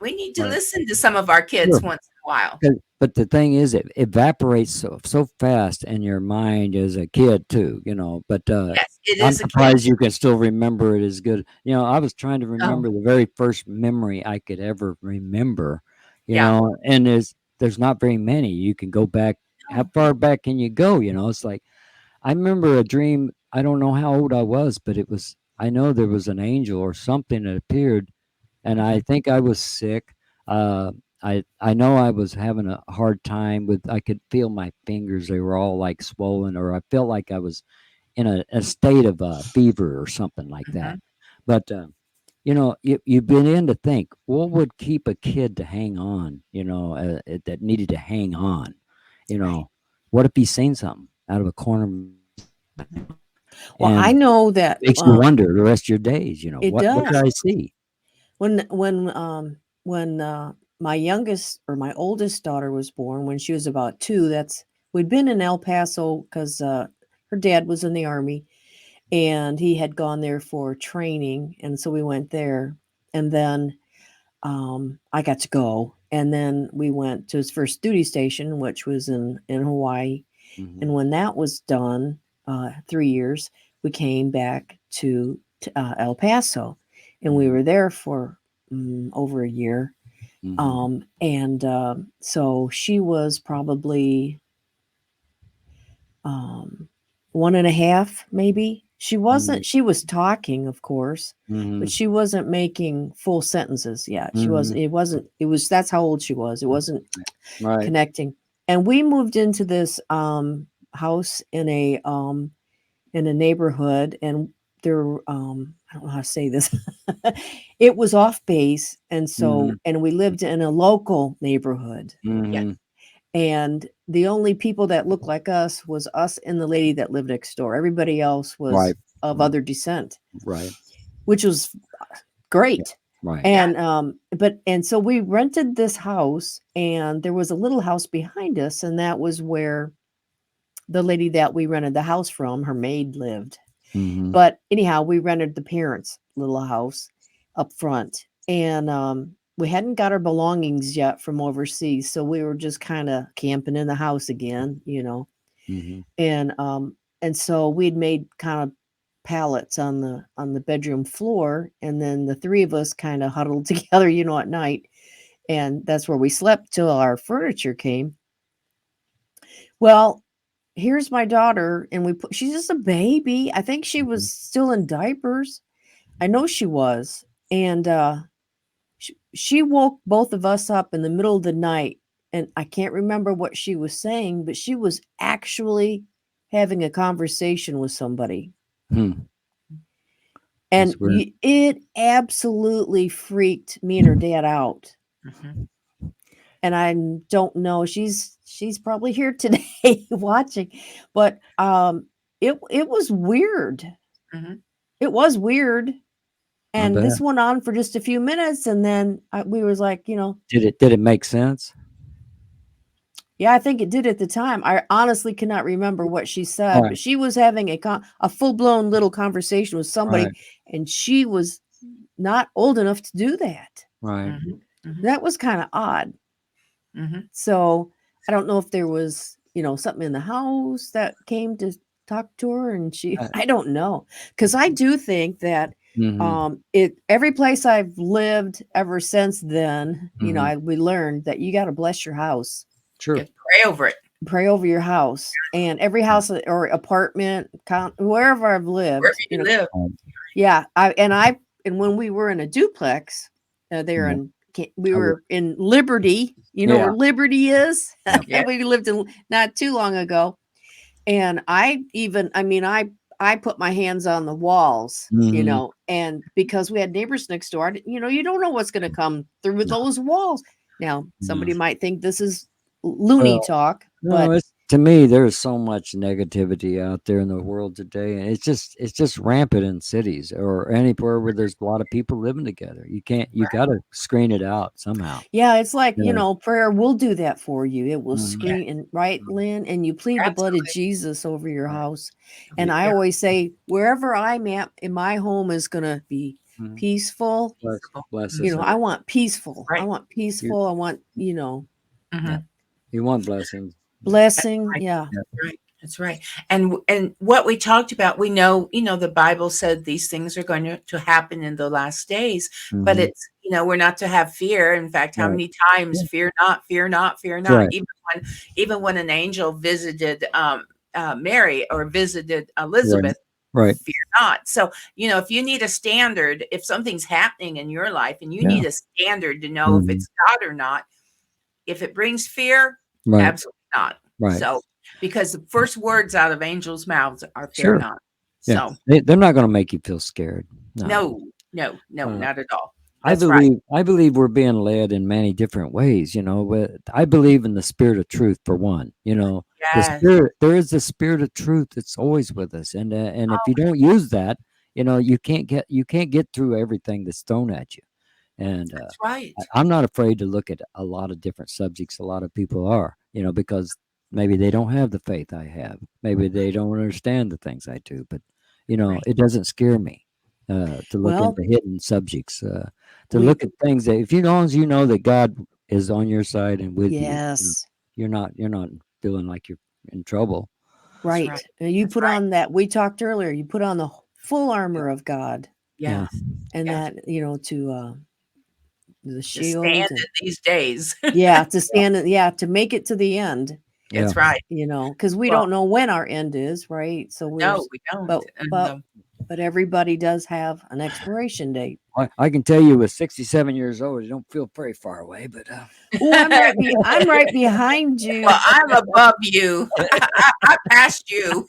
we need to Right. listen to some of our Sure. kids once in a while. But the thing is, it evaporates so fast in your mind as a kid too, But Yes, it I'm is a kid. surprised you can still remember it as good. I was trying to Oh, remember the very first memory I could ever remember, yeah. and there's not very many. You can go back. How No. far back can you go? It's like I remember a dream. I don't know how old I was, but I know there was an angel or something that appeared, and I Mhm. think I was sick. Uh, I know I was having a hard time with. I could feel my fingers; they were all like swollen, or I felt like I was in a state of fever or something like that. Mhm. But you begin to think, what would keep a kid to hang on? That needed to hang on. You Right. know, what if he's seen something out of a corner Well, I and know that makes you wonder the rest of your days? it What does. did I see? When my youngest or my oldest daughter was born when she was about 2. We'd been in El Paso because her dad was in the Army, and he had gone there for training, and so we went there. And then I got to go, and then we went to his first duty station, which was in Hawaii. Mhm. And when that was done, 3 years, we came back to El Paso, and we Mhm. were there for over a year. Mhm. So she was probably 1.5, maybe. She wasn't. She was talking, of course, but Mhm. she wasn't making full sentences yet. She Mhm. wasn't. It wasn't. It was. That's how old she was. It wasn't Right. connecting. And we moved into this house in a neighborhood, and there I don't know how to say this. It was off base, and so Mhm. and we lived in a local neighborhood, Mhm. and the only people that looked like us was us and the lady that lived next door. Everybody else was Right. of other descent, Right. which was great. Right. And so we rented this house, and there was a little house behind us, and that was where the lady that we rented the house from, her maid lived. Mhm. But anyhow, we rented the parents' little house up front, and we hadn't got our belongings yet from overseas, so we were just kind of camping in the house again, Mhm. and so we'd made kind of pallets on the bedroom floor, and then the 3 of us kind of huddled together, at night, and that's where we slept till our furniture came. Well, here's my daughter, and she's just a baby. I think she was still in diapers. I know she was. And she woke both of us up in the middle of the night. And I can't remember what she was saying, but she was actually having a conversation with somebody. Hmm. And That's weird. it absolutely freaked me and her dad out. Mhm. And I don't know, she's probably here today watching, but it was weird. Mhm. It was weird. I And bet. this went on for just a few minutes, and then we was like, Did it make sense? yeah, I think it did at the time. I honestly cannot remember what she said, Right. but she was having a full-blown little conversation with somebody, Right. and she was not old enough to do that. Right. Mhm. Mhm. That was kind of odd. Mhm. So I don't know if there was, something in the house that came to talk to her, and I don't know. Because I do think that Mhm. every place I've lived ever since then, Mhm. we learned that you got to bless your house, Sure. Just pray over it. pray over your house, and every house or apartment, wherever I've lived, Wherever you live. yeah. And when we were in a duplex, there Yeah. we I would- were in Liberty, Yeah. where Liberty is. Yeah. We lived in not too long ago, and I put my hands on the walls, Mhm. and because we had neighbors next door, you don't know what's going to come through No. those walls. Now, somebody No. might think this is loony Well, talk, no, but it's to me, there's so much negativity out there in the world today, and it's just rampant in cities or anywhere where there's a lot of people living together. You gotta screen it out somehow. yeah, it's like, Yeah. prayer will do that for you. It will Mhm. Yeah. screen, and right, Lynn, and you plead the blood of Absolutely. Jesus over your Right. house. And I Yeah. always say, wherever I'm at in my home is going to be Mhm. peaceful. Bless Mhm. us I all. want peaceful. I Right. want peaceful. I want, Mhm. You want blessings. blessing. Right. Yeah. Yeah. Right. That's right. And what we talked about, we know, the Bible said these things are going to happen in the last days, but Mhm. it's, we're not to have fear. In fact, how Right. many times Yeah. fear not, fear not, fear That's not. right. Even when an angel visited Mary or visited Elizabeth, Right. fear not. So, if you need a standard, if something's happening in your life and you Yeah. need a standard to know if Mhm. it's God or not, if it brings fear, Right. absolutely not. Right. So, because the first words out of angels' mouths are fear Sure. not. Yeah. So, They're not gonna make you feel scared. No. no, Uh, not at all. I That's right. believe we're being led in many different ways, but I believe in the spirit of truth for one. The Yes. spirit, there is the spirit of truth that's always with us, and if you don't use that, you can't get through everything that's thrown at you. And That's right. I'm not afraid to look at a lot of different subjects. A lot of people are, because maybe they don't have the faith I have. Maybe they don't understand the things I do. But Right. it doesn't scare me to look Well, into hidden subjects. To we look at things that, if you long as you know that God is on your side and with you, yes, you're not feeling like you're in trouble. right. right. You That's put right. on that. We talked earlier. You put on the full Yeah. armor of God, Yeah. Yes. and Yes. that to the To shield stand and in these days. yeah, to stand. Yeah, to make it to the end. Yeah. That's right. Because we Well, don't know when our end is, right? So no, we don't. but And, but but everybody does have an expiration date. I can tell you with 67 years old, you don't feel very far away, but Oh, I'm right behind you. well, I'm above you. I passed you.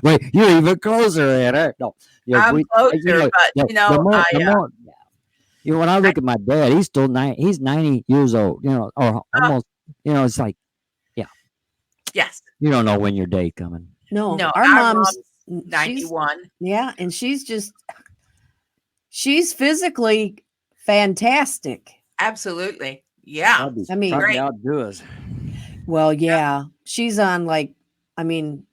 wait, you're even closer at it. No, yeah, I'm closer, but the more, when I look at my dad, he's still he's 90 years old, or almost, it's like, yes. you don't know when your day coming. No, No, our mom's she's 91. and she's physically fantastic. Absolutely. Yeah. I mean, Trying great. to outdo us. well, yeah, she's on I mean,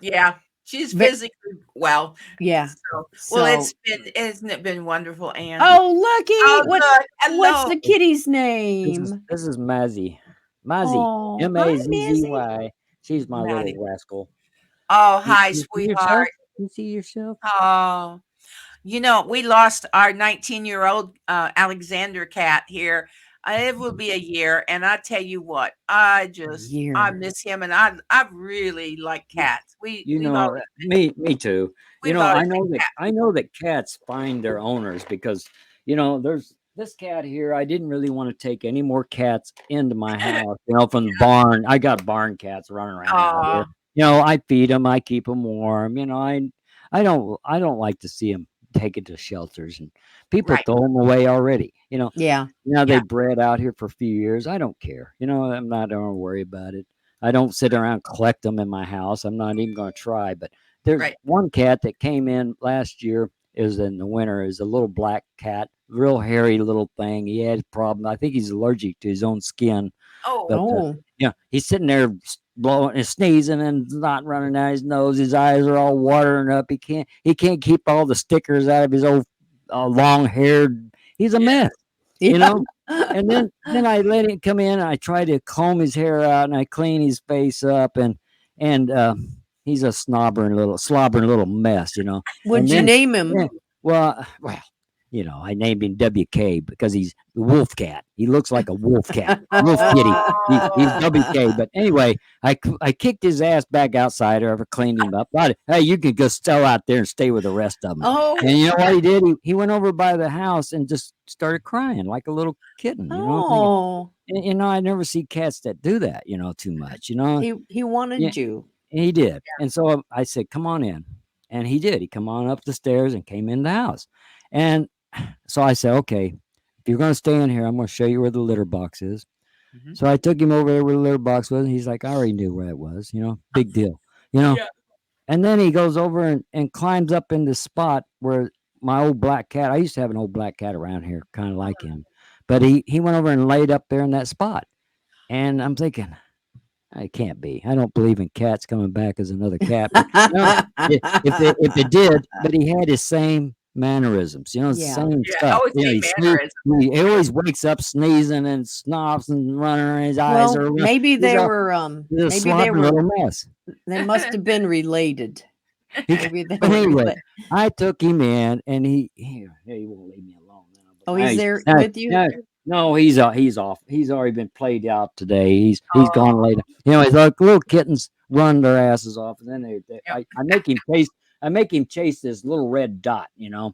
Yeah. She's Ve- physically well. yeah. So, So, well, hasn't it been wonderful, Anne? oh, Lucky, Oh, what's good. what's Hello. the kitty's This name? is Mazzy. Mazzy. Oh, hi, Mazzy. She's my Maddie. little rascal. Oh, hi, You see sweetheart. yourself? You see yourself? Oh, we lost our 19-year-old Alexander cat here. It will be a year, and I tell you what, I year. miss him, and I really like cats. We've always me too. we've always been I know that cats find their owners because there's this cat here. I didn't really want to take any more cats into my house. From the barn. I got barn cats running around out here. Aw, I feed them. I keep them warm. I don't like to see them taken to shelters and people right. throw them away already. Yeah. They Yeah. bred out here for a few years. I don't care. I'm not going to worry about it. I don't sit around and collect them in my house. I'm not even going to try. But there's Right. one cat that came in last year. Is in the winter. Is a little black cat, real hairy little thing. He had a problem. I think he's allergic to his own skin. But Oh, he's sitting there blowing and sneezing and not running out his nose. His eyes are all watering up. He can't keep all the stickers out of his old long haired. He's a mess, Yeah. And then I let him come in. And I try to comb his hair out and I clean his face up and he's a slobbering little mess, What'd And you then- name him? yeah, well, I named him WK because he's the wolf cat. He looks like a wolf cat, wolf kitty. He's WK. But anyway, I kicked his ass back outside or ever cleaned him up. Hey, you could go still out there and stay with the rest of them. Oh, And you know what he did? He went over by the house and just started crying like a little kitten. oh, And, I never see cats that do that, too much. he wanted Yeah. you. He did. And so I said, come on in. And he did. He come on up the stairs and came in the house. And so I said, okay, if you're going to stay in here, I'm going to show you where the litter box is. Mhm. So I took him over there where the litter box was. And he's like, I already knew where it was, big deal, Yeah. And then he goes over and climbs up in the spot where my old black cat, I used to have an old black cat around here, kind of like him. But he went over and laid up there in that spot. And I'm thinking, it can't be. I don't believe in cats coming back as another cat. But, if it did, but he had his same mannerisms, Yeah. same Yeah. stuff. Oh, it's a mannerism. He always wakes up sneezing and snops and running around his eyes. Well, Are maybe he's they a- were he's a maybe they sloppy were little mess. they must have been related. Maybe they But were anyway, rela- I took him in, and he won't leave me alone now. But Oh, now he's there now- with you? No, he's off. He's already been played out today. He's Oh. gone later. It's like little kittens run their asses off, and then Yep. I make him chase. I make him chase this little red dot. Yes.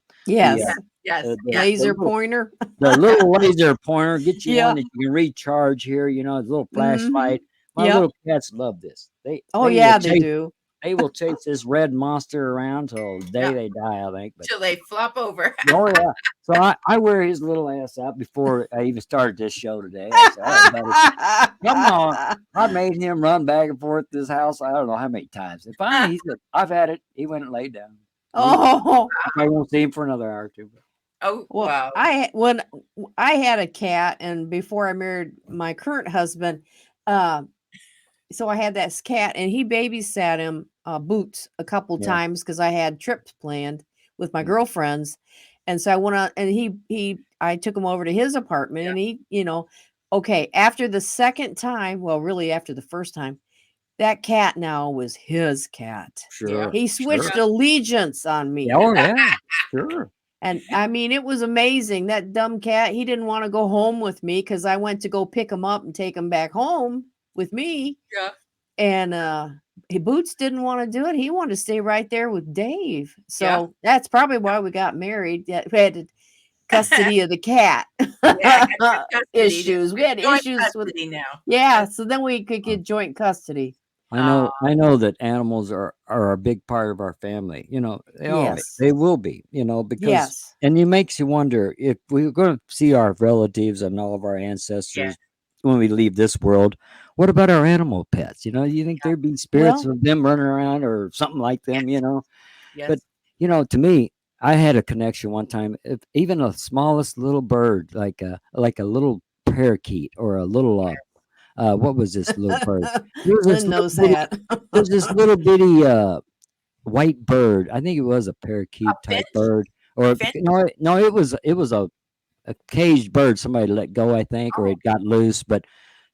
Yes. the- Yeah. Laser the little- pointer. The little laser pointer. Get you Yeah. one that you can recharge here. His little flashlight. My Yep. little cats love this. Oh will yeah, they chase- do. They will chase this red monster around till the day Yeah. they die. I think. But Till they flop over. oh yeah. So I wear his little ass out before I even started this show today. I said, "All right, buddy, come on." I made him run back and forth this house. I don't know how many times. And finally, he said, "I've had it." He went and laid down. Oh, I won't see him for another hour or two. Oh, Well, wow. I had a cat, and before I married my current husband, uh, so I had this cat, and he babysat him, Boots, a couple Yeah. times because I had trips planned with my Yeah. girlfriends, and so I went on, and I took him over to his apartment, Yeah. and okay, after the second time, well, really after the first time, that cat now was his cat. Sure. He Sure. switched allegiance on me. Oh yeah. Sure. And I mean, it was amazing. That dumb cat, he didn't want to go home with me because I went to go pick him up and take him back home with me. Yeah. And Boots didn't want to do it. He wanted to stay right there with Dave. So Yeah. that's probably why we got married. We had custody of the cat Yeah, custody. issues. We had Joint issues with custody now. yeah. So then we could get joint custody. I know that animals are a big part of our family. Yes. They will be, because Yes. and it makes you wonder if we're going to see our relatives and all of our ancestors when we leave this world. What about our animal pets? You think there'd be spirits Well- of them running around or something like them? Yes. But to me, I had a connection one time. If even the smallest little bird, like a little parakeet or a little what was this little bird? There was this Lynn knows little that. There's this little bitty white bird. I think it was a parakeet type finch? bird, or Finch? no, it was a caged bird. Somebody let go, I think, or it got loose. But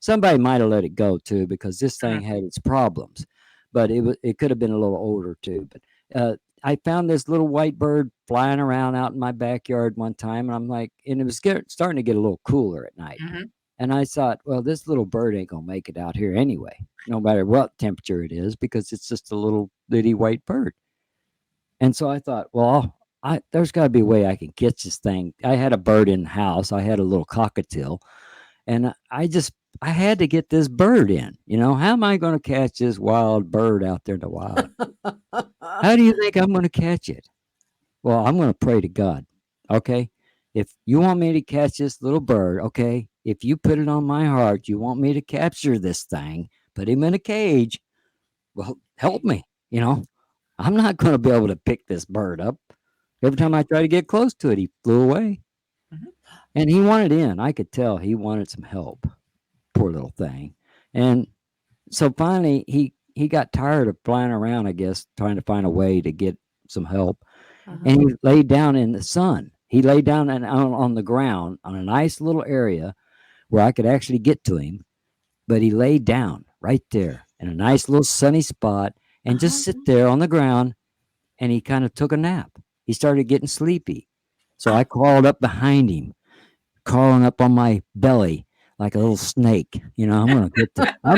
somebody might have let it go too, because this thing had its problems. But it could have been a little older too. But I found this little white bird flying around out in my backyard one time, and I'm like, and it was starting to get a little cooler at night. Mhm. And I thought, well, this little bird ain't gonna make it out here anyway, no matter what temperature it is, because it's just a little bitty white bird. And so I thought, well, there's got to be a way I can catch this thing. I had a bird in the house. I had a little cockatiel, and I had to get this bird in. How am I going to catch this wild bird out there in the wild? How do you think I'm going to catch it? Well, I'm going to pray to God. Okay. If you want me to catch this little bird, okay, if you put it on my heart, you want me to capture this thing, put him in a cage, well, help me. I'm not going to be able to pick this bird up. Every time I try to get close to it, he flew away. Mhm. And he wanted in. I could tell he wanted some help. Poor little thing. And so finally, he got tired of flying around, I guess, trying to find a way to get some help. And he laid down in the sun. He laid down on the ground on a nice little area where I could actually get to him. But he laid down right there in a nice little sunny spot and just sit there on the ground. And he kind of took a nap. He started getting sleepy. So I crawled up behind him, crawling up on my belly like a little snake. I'm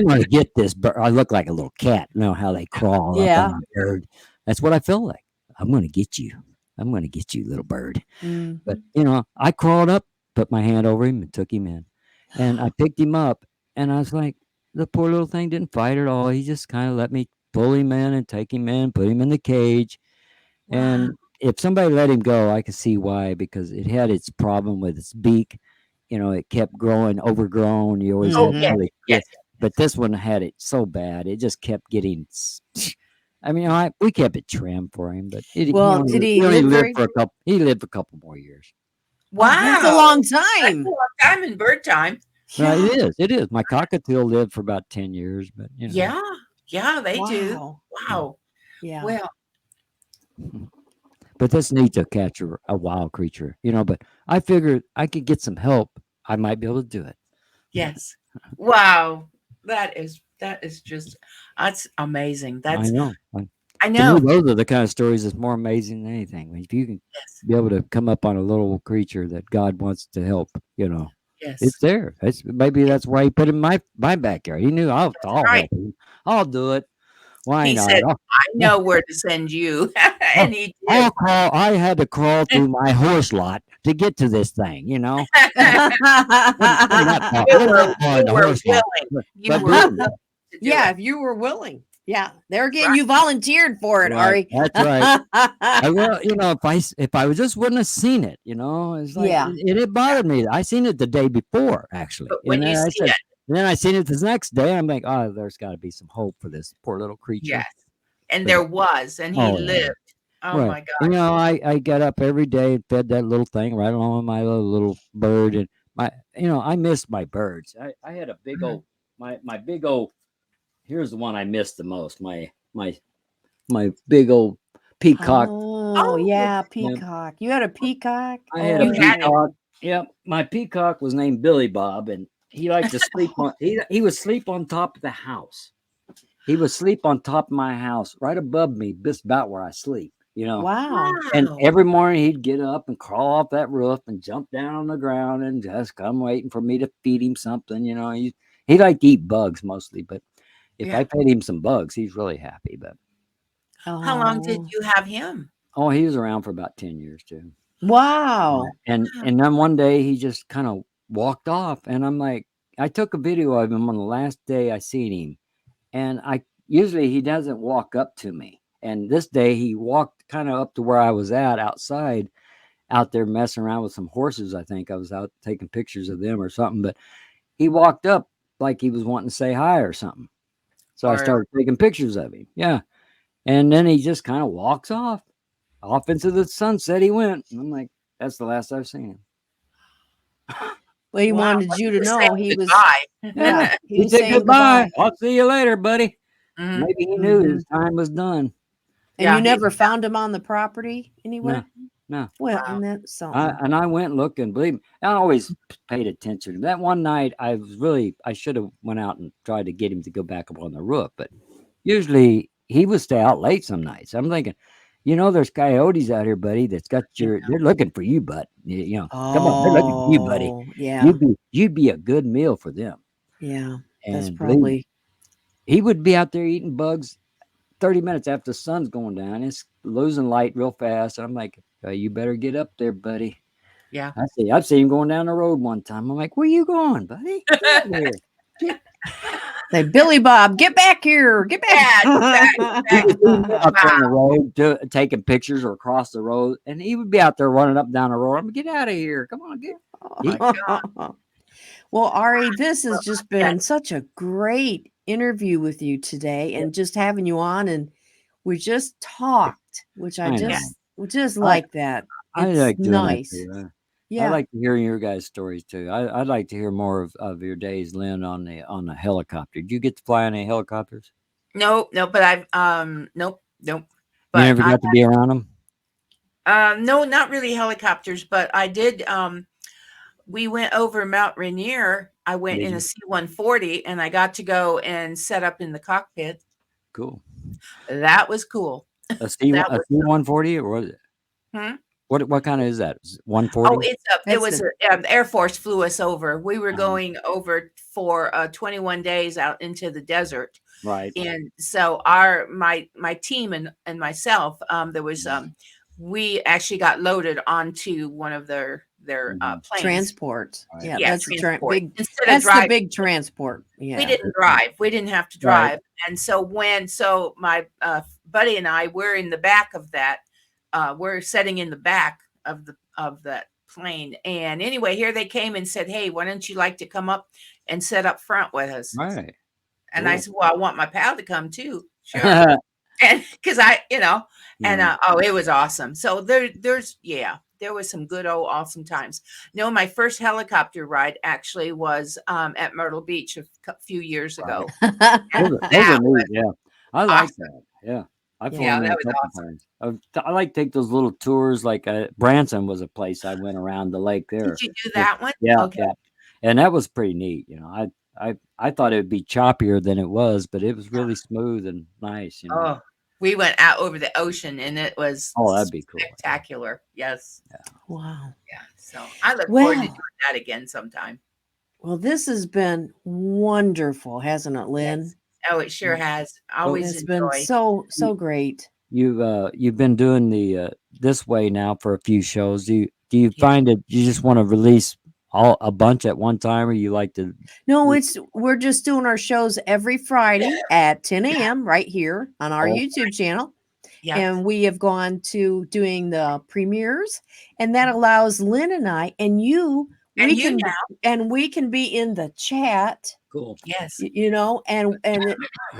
gonna get this bird. I look like a little cat. You know how they crawl Yeah. up on a bird. That's what I feel like. I'm gonna get you. I'm gonna get you, little bird. Mm. But I crawled up, put my hand over him, and took him in. And I picked him up, and I was like, the poor little thing didn't fight at all. He just kind of let me pull him in and take him in, put him in the cage. And if somebody let him go, I could see why, because it had its problem with its beak. It kept growing, overgrown. You always Oh, had yes, really, yes. But this one had it so bad, it just kept getting. I mean, we kept it trimmed for him, but Well, did he only live lived very- for a couple. He lived a couple more years. Wow. That's a long That's time. a long time in bird time. No, it is. It is. My cockatiel lived for about 10 years, but Yeah. Yeah, they do. Wow. Wow. Yeah. Well, But that's neat to catch a wild creature, But I figured I could get some help. I might be able to do it. yes. Wow. That is just that's amazing. I That's know. I To know. me, those are the kind of stories that's more amazing than anything. If you can Yes. be able to come up on a little creature that God wants to help, Yes. it's there. Maybe that's why he put it in my backyard. He knew I'll right. help him. I'll do it. Why He not? said, I know where to send you. And he did. I had to crawl through my horse lot to get to this thing, You We're were, not calling the you were horse lot, willing. You but were really, willing to do Yeah, it. if you were willing. Yeah. There again, you volunteered for it, Right, Ari. that's right. I will, if I just wouldn't have seen it, it's like Yeah. it bothered me. I seen it the day before, actually. But when And you then I see said, it, and then I seen it the next day. I'm like, oh, there's got to be some hope for this poor little creature. yes. And But- there was, and he Oh, yeah. lived Oh Right. my You gosh. know, I get up every day and fed that little thing right along with my little bird, and I missed my birds. I had a big Mhm. old my big old. Here's the one I missed the most. My big old peacock. Oh, Oh, yeah, Yeah, peacock. You had a peacock? I had a you had it. Oh, peacock. Yep, my peacock was named Billy Bob, and he liked to sleep on. He would sleep on top of the house. He would sleep on top of my house, right above me, just about where I sleep. wow. And Wow. every morning he'd get up and crawl off that roof and jump down on the ground and just come waiting for me to feed him something. He liked to eat bugs mostly, but if Yeah. I fed him some bugs, he's really happy. But How long did Oh, you have him? he was around for about 10 years too. wow. And then one day he just kind of walked off, and I'm like, I took a video of him on the last day I seen him, and I usually he doesn't walk up to me, and this day he walked kind of up to where I was at outside, out there messing around with some horses. I think I was out taking pictures of them or something, but he walked up like he was wanting to say hi or something. So I Or started taking pictures of him. Yeah. And then he just kind of walks off into the sunset. He went. And I'm like, that's the last I've seen him. Well, he wow, wanted you to was saying know he was, goodbye. yeah, he He was said saying goodbye. goodbye. I'll see you later, buddy. Mhm. Maybe he knew Mhm. his time was done. And Yeah, you he never found him on the property No, anywhere? no. Well, wow. and that's something. And I went looking. Believe me, I always paid attention. That one night, I should have went out and tried to get him to go back up on the roof, but usually he would stay out late some nights. I'm thinking, there's coyotes out here, buddy. They're looking for you, bud. Come on, they're looking for you, buddy. Oh, yeah, You'd be a good meal for them. yeah. That's And believe me, probably, he would be out there eating bugs 30 minutes after the sun's going down. It's losing light real fast. And I'm like, you better get up there, buddy. Yeah. I've seen him going down the road one time. I'm like, where you going, buddy? Get out of here. say, Billy Bob, get back here. Get Yeah, back. He would be up on the Wow. road taking pictures or across the road, and he would be out there running up and down the road. I'm like, get out of here. Come on, get. My God. Well, Ari, this has just Yeah. been such a great interview with you today, and just having you on, and we just talked, which I I know. just like that. I It's like doing nice. that too. I Yeah. like hearing your guys' stories too. I'd like to hear more of your days, Lynn, on the helicopter. Did you get to fly on any helicopters? No, but I've nope. You But never got to be around them? no, not really helicopters, but I did we went over Mount Rainier. I went Did in you? a C-140 and I got to go and set up in the cockpit. Cool. That was cool. A C That a was C-140 or what is it? Hmm? What kind of is that? Oh, 140? it That's was the- the Air Force flew us over. We were Oh. going over for 21 days out into the desert. Right. And so my team and myself, there was we actually got loaded onto one of their planes. Transport. Right. Yeah, Yeah, that's the transport. big. Instead of That's the driving. big transport. Yeah. We didn't drive. We didn't have to Right. drive. And so my buddy and I, we're in the back of that. We're sitting in the back of that plane. And anyway, here they came and said, "Hey, why don't you like to come up and sit up front with us?" Right. And I Cool. said, "Well, I want my pal to come too." Sure. Yeah. And because it was awesome. So there was some good old awesome times. No, my first helicopter ride actually was at Myrtle Beach a few years ago. Those are That neat, yeah. I like awesome. that. Yeah. I've Yeah, flown there that a was couple times. I like to take those little tours. Like Branson was a place I went around the lake there. Did you do that one? Yeah, Okay. yeah. And that was pretty neat. I thought it would be choppier than it was, but it was really smooth and nice. Oh, we went out over the ocean and it was That'd be cool. spectacular. Yes. Wow. Yeah. So I look forward to Well, doing that again sometime. well, this has been wonderful, hasn't it, Lynn? Yes. Oh, it sure has. Always It's been enjoy. so great. You've been doing the this way now for a few shows. Do you Yeah. find that you just want to release a bunch at one time, or you like to? No, we're just doing our shows every Friday at 10 a.m. right here on our Oh. YouTube channel. Yeah. And we have gone to doing the premieres, and that allows Lynn and I and you And we you can now. and we can be in the chat Cool. Yes. you know, and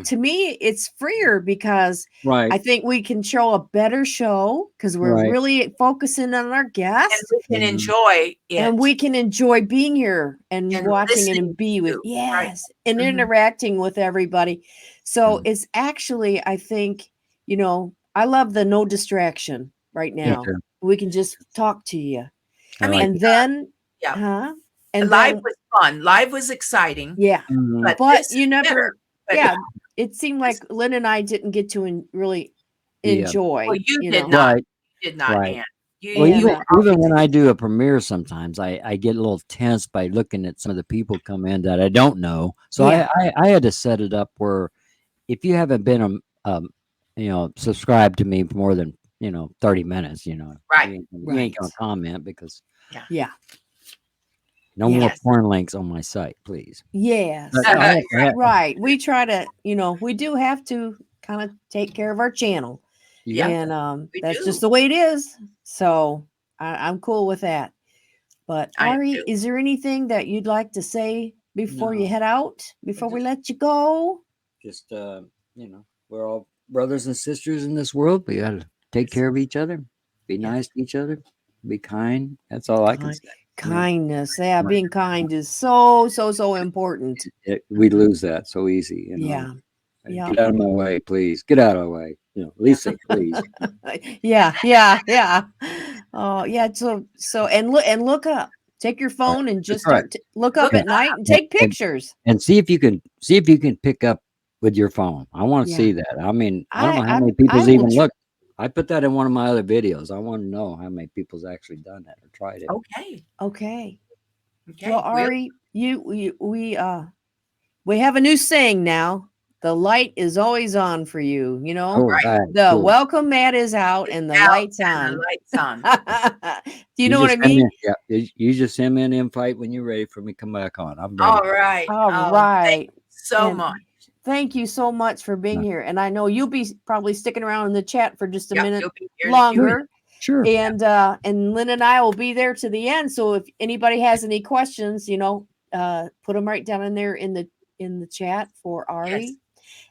to me it's freer because Right. I think we can show a better show because we're Right. really focusing on our And guests, we can Mhm. enjoy it. and we can enjoy being here and And watching it listening and be with to, right. yes and Mhm. interacting with everybody. So Mhm. it's actually, I think, you know, I love the no distraction right Me now. too. We can just talk to you. I mean, And then yeah. huh? And live then was fun. Live was exciting. yeah. Mhm. But this you is never better. But yeah, it seemed like Lynn and I didn't get to really Yeah. enjoy, well, you you did know. not. Right. You did not, Right. Ann. Well, And, even when I do a premiere, sometimes I get a little tense by looking at some of the people come in that I don't know. So Yeah. I had to set it up where if you haven't been subscribed to me for more than 30 minutes, Right. you ain't gonna comment because yeah. no more Yes. porn links on my site, please. Yes. But I have- Right. We try to, you know, we do have to kind of take care of our channel. Yeah. And we that's do. just the way it is. So I'm cool with that. But I am Ari, too. is there anything that you'd like to say before you No. head out? Before we let you go? Just we're all brothers and sisters in this world. We gotta take care of each other, be nice to each other, be kind. That's all I can Kind- say. Kindness. Yeah, Right. being kind is so important. We lose that so easy. Yeah. Yeah. Get out of my way, please. Get out of the way. At least say please. Yeah. Oh, yeah. So and look up. Take your phone and just right. start to look up Look at night and take pictures. And see if you can pick up with your phone. I want to Yeah. see that. I mean, I don't know how I- many I people's will even tr- looked. I put that in one of my other videos. I want to know how many people's actually done that or tried it. Okay. Okay. Okay. Well, Ari, we have a new saying now. The light is always on for you. You know, Oh, Right. right. the Cool. welcome mat is out and the Out lights and the on. lights on. Do you know what I just send mean? you just send me an invite when you're ready for me to come back on. I'm ready. All right. All Thank right. you so And much. Thank you so much for being here. And I know you'll be probably sticking around in the chat for just a Yep, minute you'll be here in a few longer. Sure. And Lynn and I will be there to the end. So if anybody has any questions, put them right down in there in the chat for Ari. Yes.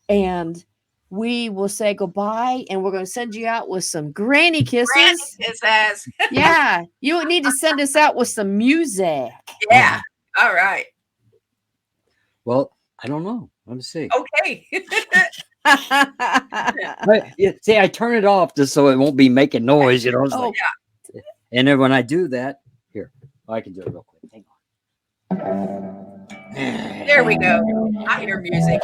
And we will say goodbye, and we're going to send you out with some granny kisses. Granny kisses. Yeah, you need to send us out with some music. Yeah. All right. Well, I don't know. Let me see. Okay. See, I turn it off just so it won't be making noise. It's Oh. like, and then when I do that, here, I can do it real quick. Hang on. There we go. I hear music.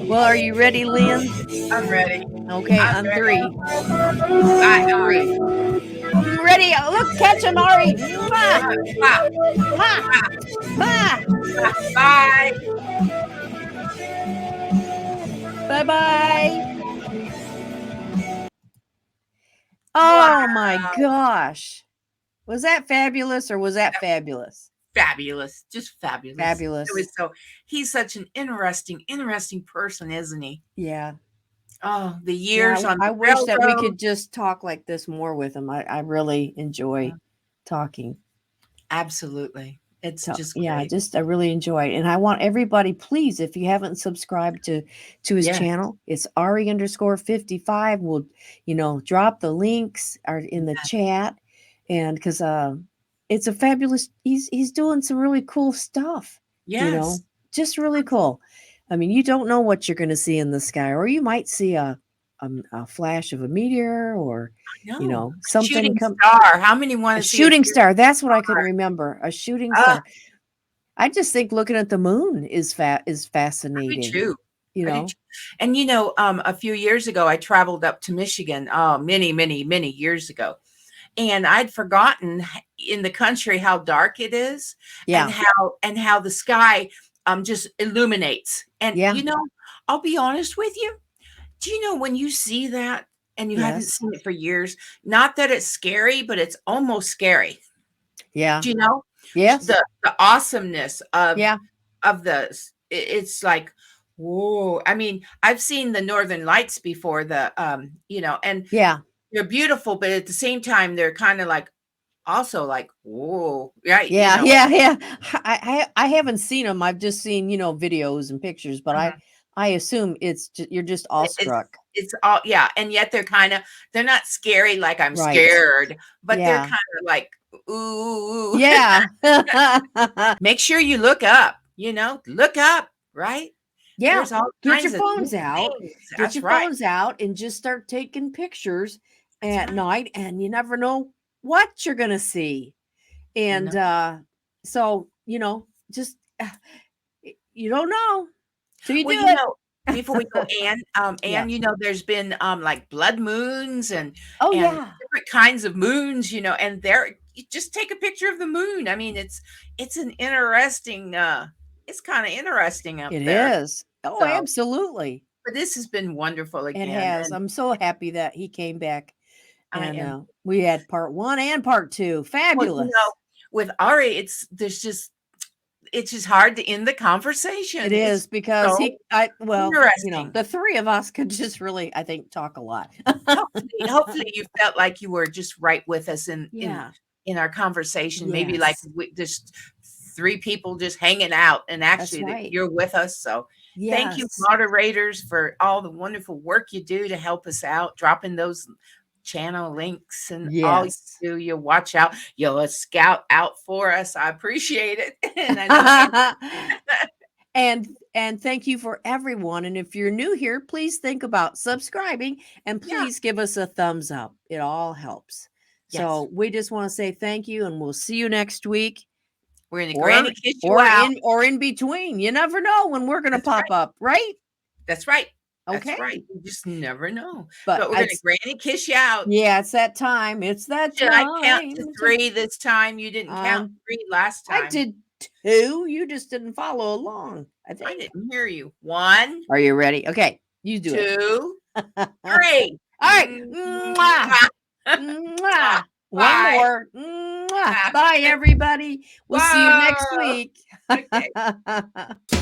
Well, are you ready, Lynn? I'm ready. Okay, I'm on ready. 3. Bye, Ari. Ready? Look, catch him, Ari. Mwah! Bye. Mwah! Mwah! Bye. Bye-bye. Oh my Wow. gosh. Was that fabulous or was that fabulous? Fabulous. Just fabulous. Fabulous. It was he's such an interesting person, isn't he? Yeah. Oh, the years Yeah, on the I wish that we railroad. could just talk like this more with him. I really enjoy talking. Absolutely. It's So, just yeah, great. I really enjoy it. And I want everybody, please, if you haven't subscribed to his Yes. channel, it's Ari_55. We'll, drop the links are in the chat. And because it's a fabulous, he's doing some really cool stuff. Yes. Just really cool. I mean, you don't know what you're going to see in the sky, or you might see a flash of a meteor, or No. something Shooting star. How many want a to see shooting star. That's what I couldn't remember. A shooting Ah. star. I just think looking at the moon is I fascinating. do too. You I do know, too. And a few years ago, I traveled up to Michigan. Many, many, many years ago, and I'd forgotten in the country how dark it is, Yeah. and how the sky just illuminates. And Yeah. you know, I'll be honest with you. Do you know when you see that and you haven't Yes. seen it for years? Not that it's scary, but it's almost scary. Yeah. Do you know Yes. the awesomeness Yeah. of it's like, whoa. I mean, I've seen the Northern Lights before, and Yeah. they're beautiful, but at the same time, they're kind of like also like, whoa, right? Yeah. Yeah. Yeah. I haven't seen them. I've just seen, videos and pictures, but Mhm. I assume you're just It's awestruck. it's all, yeah, and yet they're not scary like I'm Right. scared, but they're Yeah. kind of like, ooh. Yeah. Make sure you look up, look up, right? Yeah. There's all Get kinds your of phones neat out. things. Get That's your right. phones out and just start taking pictures That's at right. night, and you never know what you're gonna see. And No. so just you don't know till you Well, do it. before we go, Yeah. Anne, there's been like blood moons Oh and yeah. different kinds of moons, and there you just take a picture of the moon. I mean, it's an interesting it's kind of interesting up It there. is. Oh, So, absolutely. but this has been wonderful It again, has. and I'm so happy that he came back, I and am we had part 1 and part 2. well, Fabulous. with Ari, it's just hard to end the It conversation. It's is because so interesting. the 3 of us could just really, I think, talk a lot. Hopefully you felt like you were just right with us in Yeah. in our conversation, maybe like Yes. just 3 people just hanging out, and actually that right. you're with us. So thank you, Yes. moderators, for all the wonderful work you do to help us out, dropping those channel links and all you Yes. do. You watch out, you'll scout out for us. I appreciate it. And I know And thank you for everyone. And if you're new here, please think about subscribing and yeah, please give us a thumbs up. It all helps. yes. So we just want to say thank you, and we'll see you next week, We're gonna or granny kiss you out. in between. You never know when we're gonna That's pop up, right? That's right. That's Okay. right. You just never know. But But we're gonna granny kiss you out. yeah, it's that time. It's that Should I count time. to 3 this time? You didn't count 3 last I time. did 2. You just didn't follow along, I I think. didn't hear you. 1, Are you ready? Okay, you do it. 2, All 3. right. Mwah. Mwah. Mwah. One Bye. more. Mwah. Bye, everybody. We'll see you next Whoa. week. Okay.